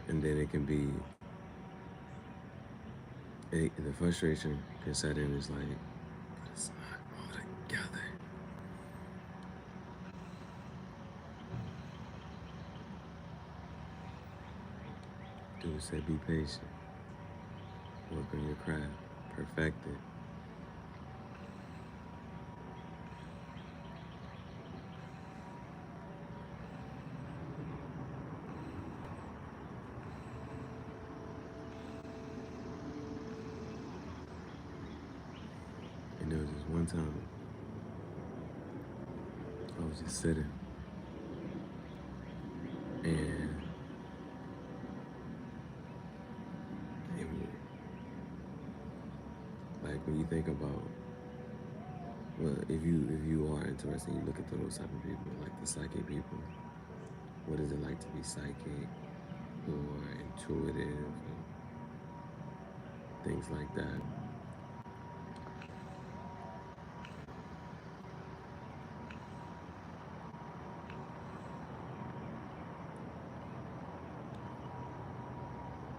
And then it can be, the frustration can set in. It's like, it's not all together. Dude said be patient. Work on your craft. Perfect it. And there was this one time I was just sitting, and like when you think about, well, if you are interested, you look at those type of people, like the psychic people. What is it like to be psychic or intuitive and things like that?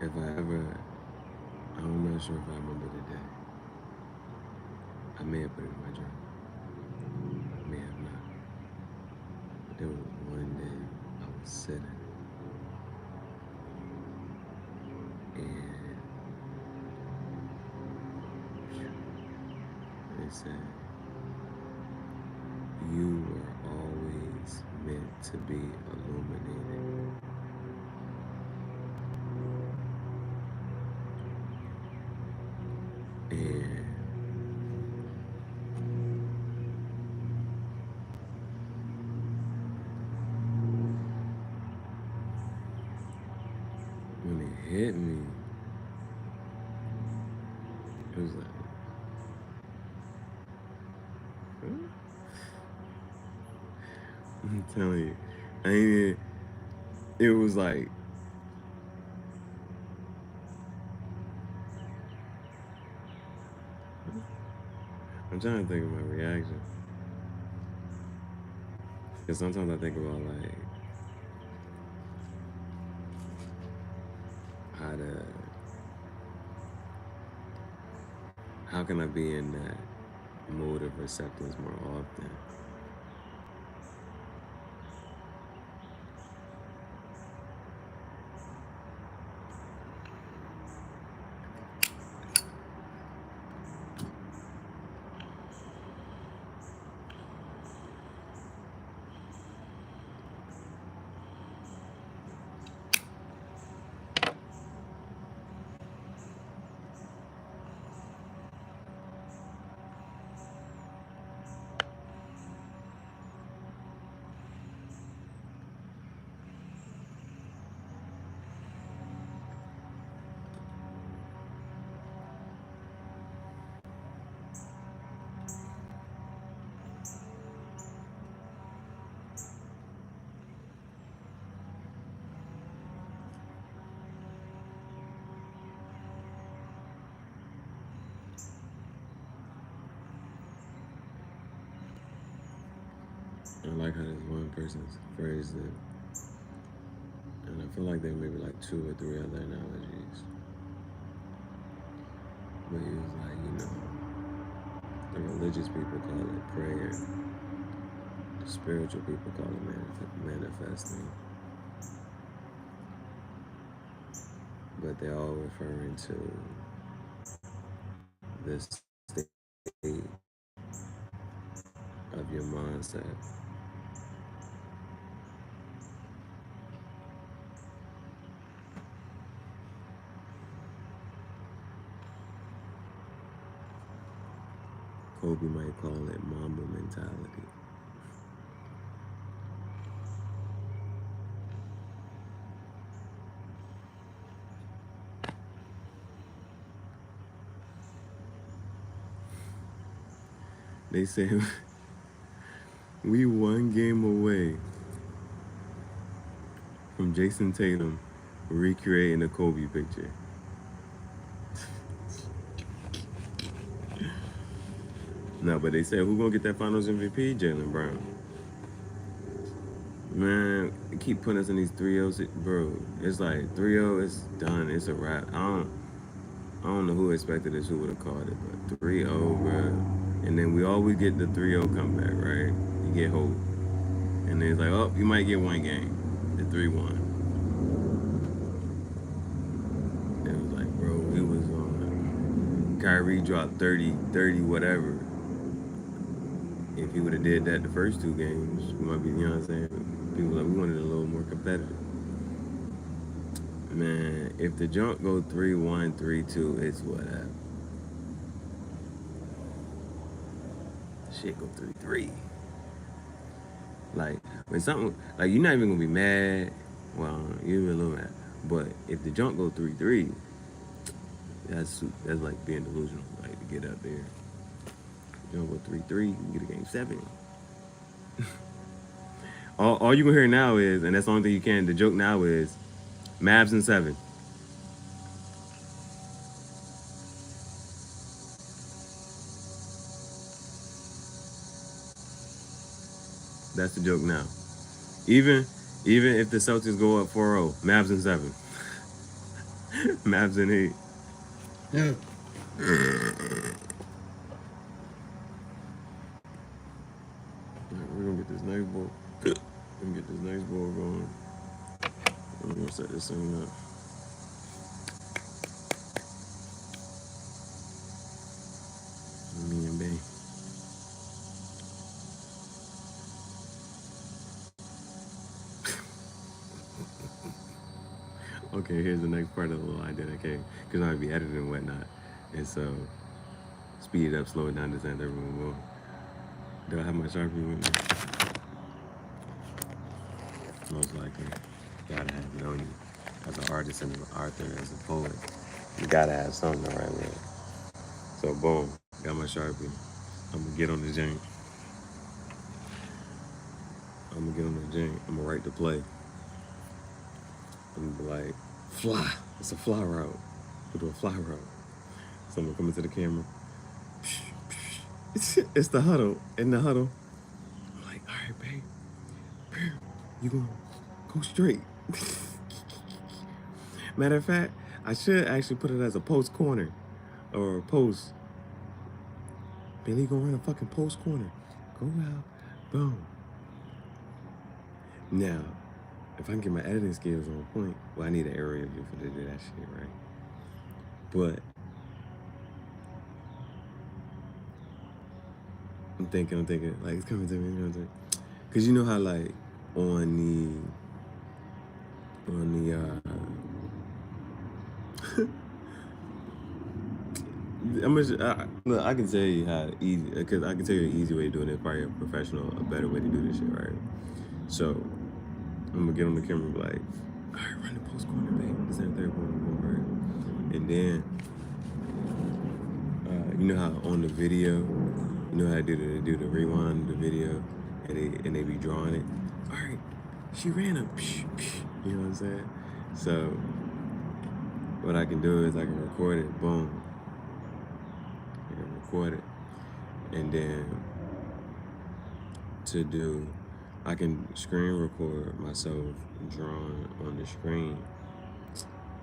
If I ever, I'm not sure if I remember the day. I may have put it in my journal. I may have not. But there was one day I was sitting, and they said, you were always meant to be illuminated. And when it hit me, it was like, huh? I'm telling you, it was like, I'm trying to think of my reaction. Because sometimes I think about like how can I be in that mode of acceptance more often? I like how this one person's phrased it. And I feel like there may be like 2 or 3 other analogies. But he was like, the religious people call it prayer. The spiritual people call it manifesting. But they're all referring to this state of your mindset. Kobe might call it Mamba mentality. They said we one game away from Jason Tatum recreating a Kobe picture. No, but they said who gonna get that Finals MVP? Jaylen Brown. Man, they keep putting us in these 3-0, bro. It's like 3-0, it's done. It's a wrap. I don't know who expected this, who would have called it, but 3-0, bro. And then we always get the 3-0 comeback, right? You get hope. And then it's like, oh, you might get one game. The 3-1. It was like, bro, we was on Kyrie dropped 30, whatever. If he would have did that the first 2 games, we might be, you know what I'm saying? People like, we wanted a little more competitive. Man, if the junk go 3-1, 3-2, it's whatever. Shit go 3-3. Like, when something, like, you're not even gonna be mad. Well, you're a little mad. But if the junk go 3-3, that's like being delusional, like, to get up there. Junk go 3-3, you get a game 7. all you gonna hear now is, and that's the only thing you can, the joke now is, Mavs in 7. That's the joke now. Even if the Celtics go up 4-0, Mavs in 7. Mavs in 8. We're gonna get this nice ball. We're gonna get this nice ball going. I'm gonna set this thing up. Me and Bay. Okay, here's the next part of the little idea that came. Because I'll be editing and whatnot. And so, speed it up, slow it down, this and everyone will. Do I have my Sharpie with me? Most likely. Gotta have it on you. As an artist and an author, as a poet, you gotta have something to write with. So, boom, got my Sharpie. I'm gonna get on the jank. I'm gonna write the play. I'm gonna be like, fly. It's a fly route. We'll do a fly route. So I'm gonna come into the camera. It's the huddle. In the huddle, I'm like, all right, babe. You gonna go straight. Matter of fact, I should actually put it as a post corner or a post. Billy gonna run a fucking post corner. Go out. Boom. Now, if I can get my editing skills on point, well, I need an area view for to do that shit, right? But I'm thinking, like, it's coming to me, Cause you know how, like, on the look, I can tell you how easy, because I can tell you an easy way of doing it, probably a professional, a better way to do this shit, right? So, I'm gonna get on the camera and be like, all right, run the post corner, babe. This ain't third corner, right? And then, you know how on the video, you know how they do the rewind of the video, and they be drawing it. All right, she ran up, you know what I'm saying? So, what I can do is I can record it, boom. I can record it, and then I can screen record myself drawing on the screen.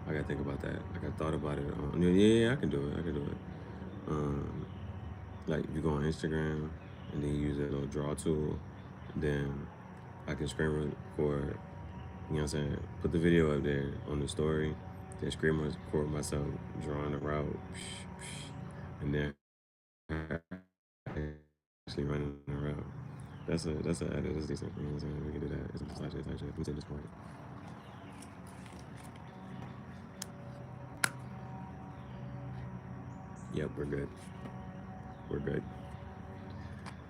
I gotta think about that. I got thought about it. Yeah, I can do it. Like if you go on Instagram and then you use that little draw tool, then I can screen record. You know what I'm saying? Put the video up there on the story, then screen record myself drawing a route, and then actually running a route. That's decent. You know what I'm saying? We can do that. It's a slide shit. Let me take this point. Yep, we're good.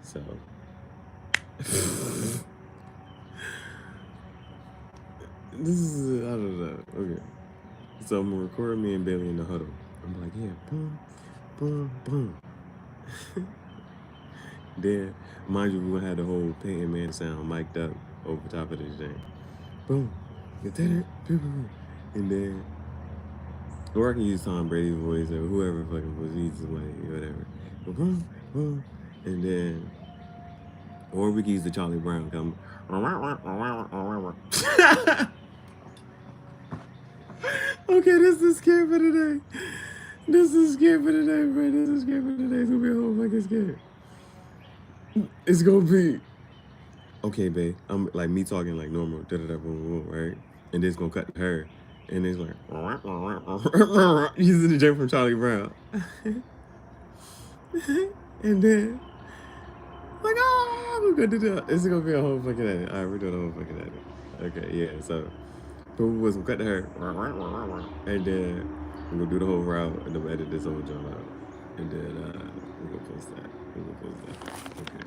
So this is I don't know. Okay. So I'm gonna record me and Bailey in the huddle. I'm like, yeah, boom, boom, boom. Then, mind you, we're gonna have the whole Painting Man sound mic'd up over top of this thing. Boom. Get that? Boom. And then, or I can use Tom Brady's voice or whoever fucking voice needs somebody, whatever. Boom, boom. And then, or we can use the Charlie Brown come. Okay, this is scared for today. This is scared for today, bro. This is scared for today. It's gonna be a whole fucking scared. It's gonna be. Okay, babe. I'm like me talking like normal, boom, boom, right? And then it's gonna cut to her. And it's like, using the joke from Charlie Brown. And then, like, we're gonna do that. It's gonna be a whole fucking edit. All right, we're doing a whole fucking edit. Okay, yeah, so, boom, was cut to her. And then, we're gonna do the whole route and then we'll edit this whole joint out. And then, we're gonna post that. Okay.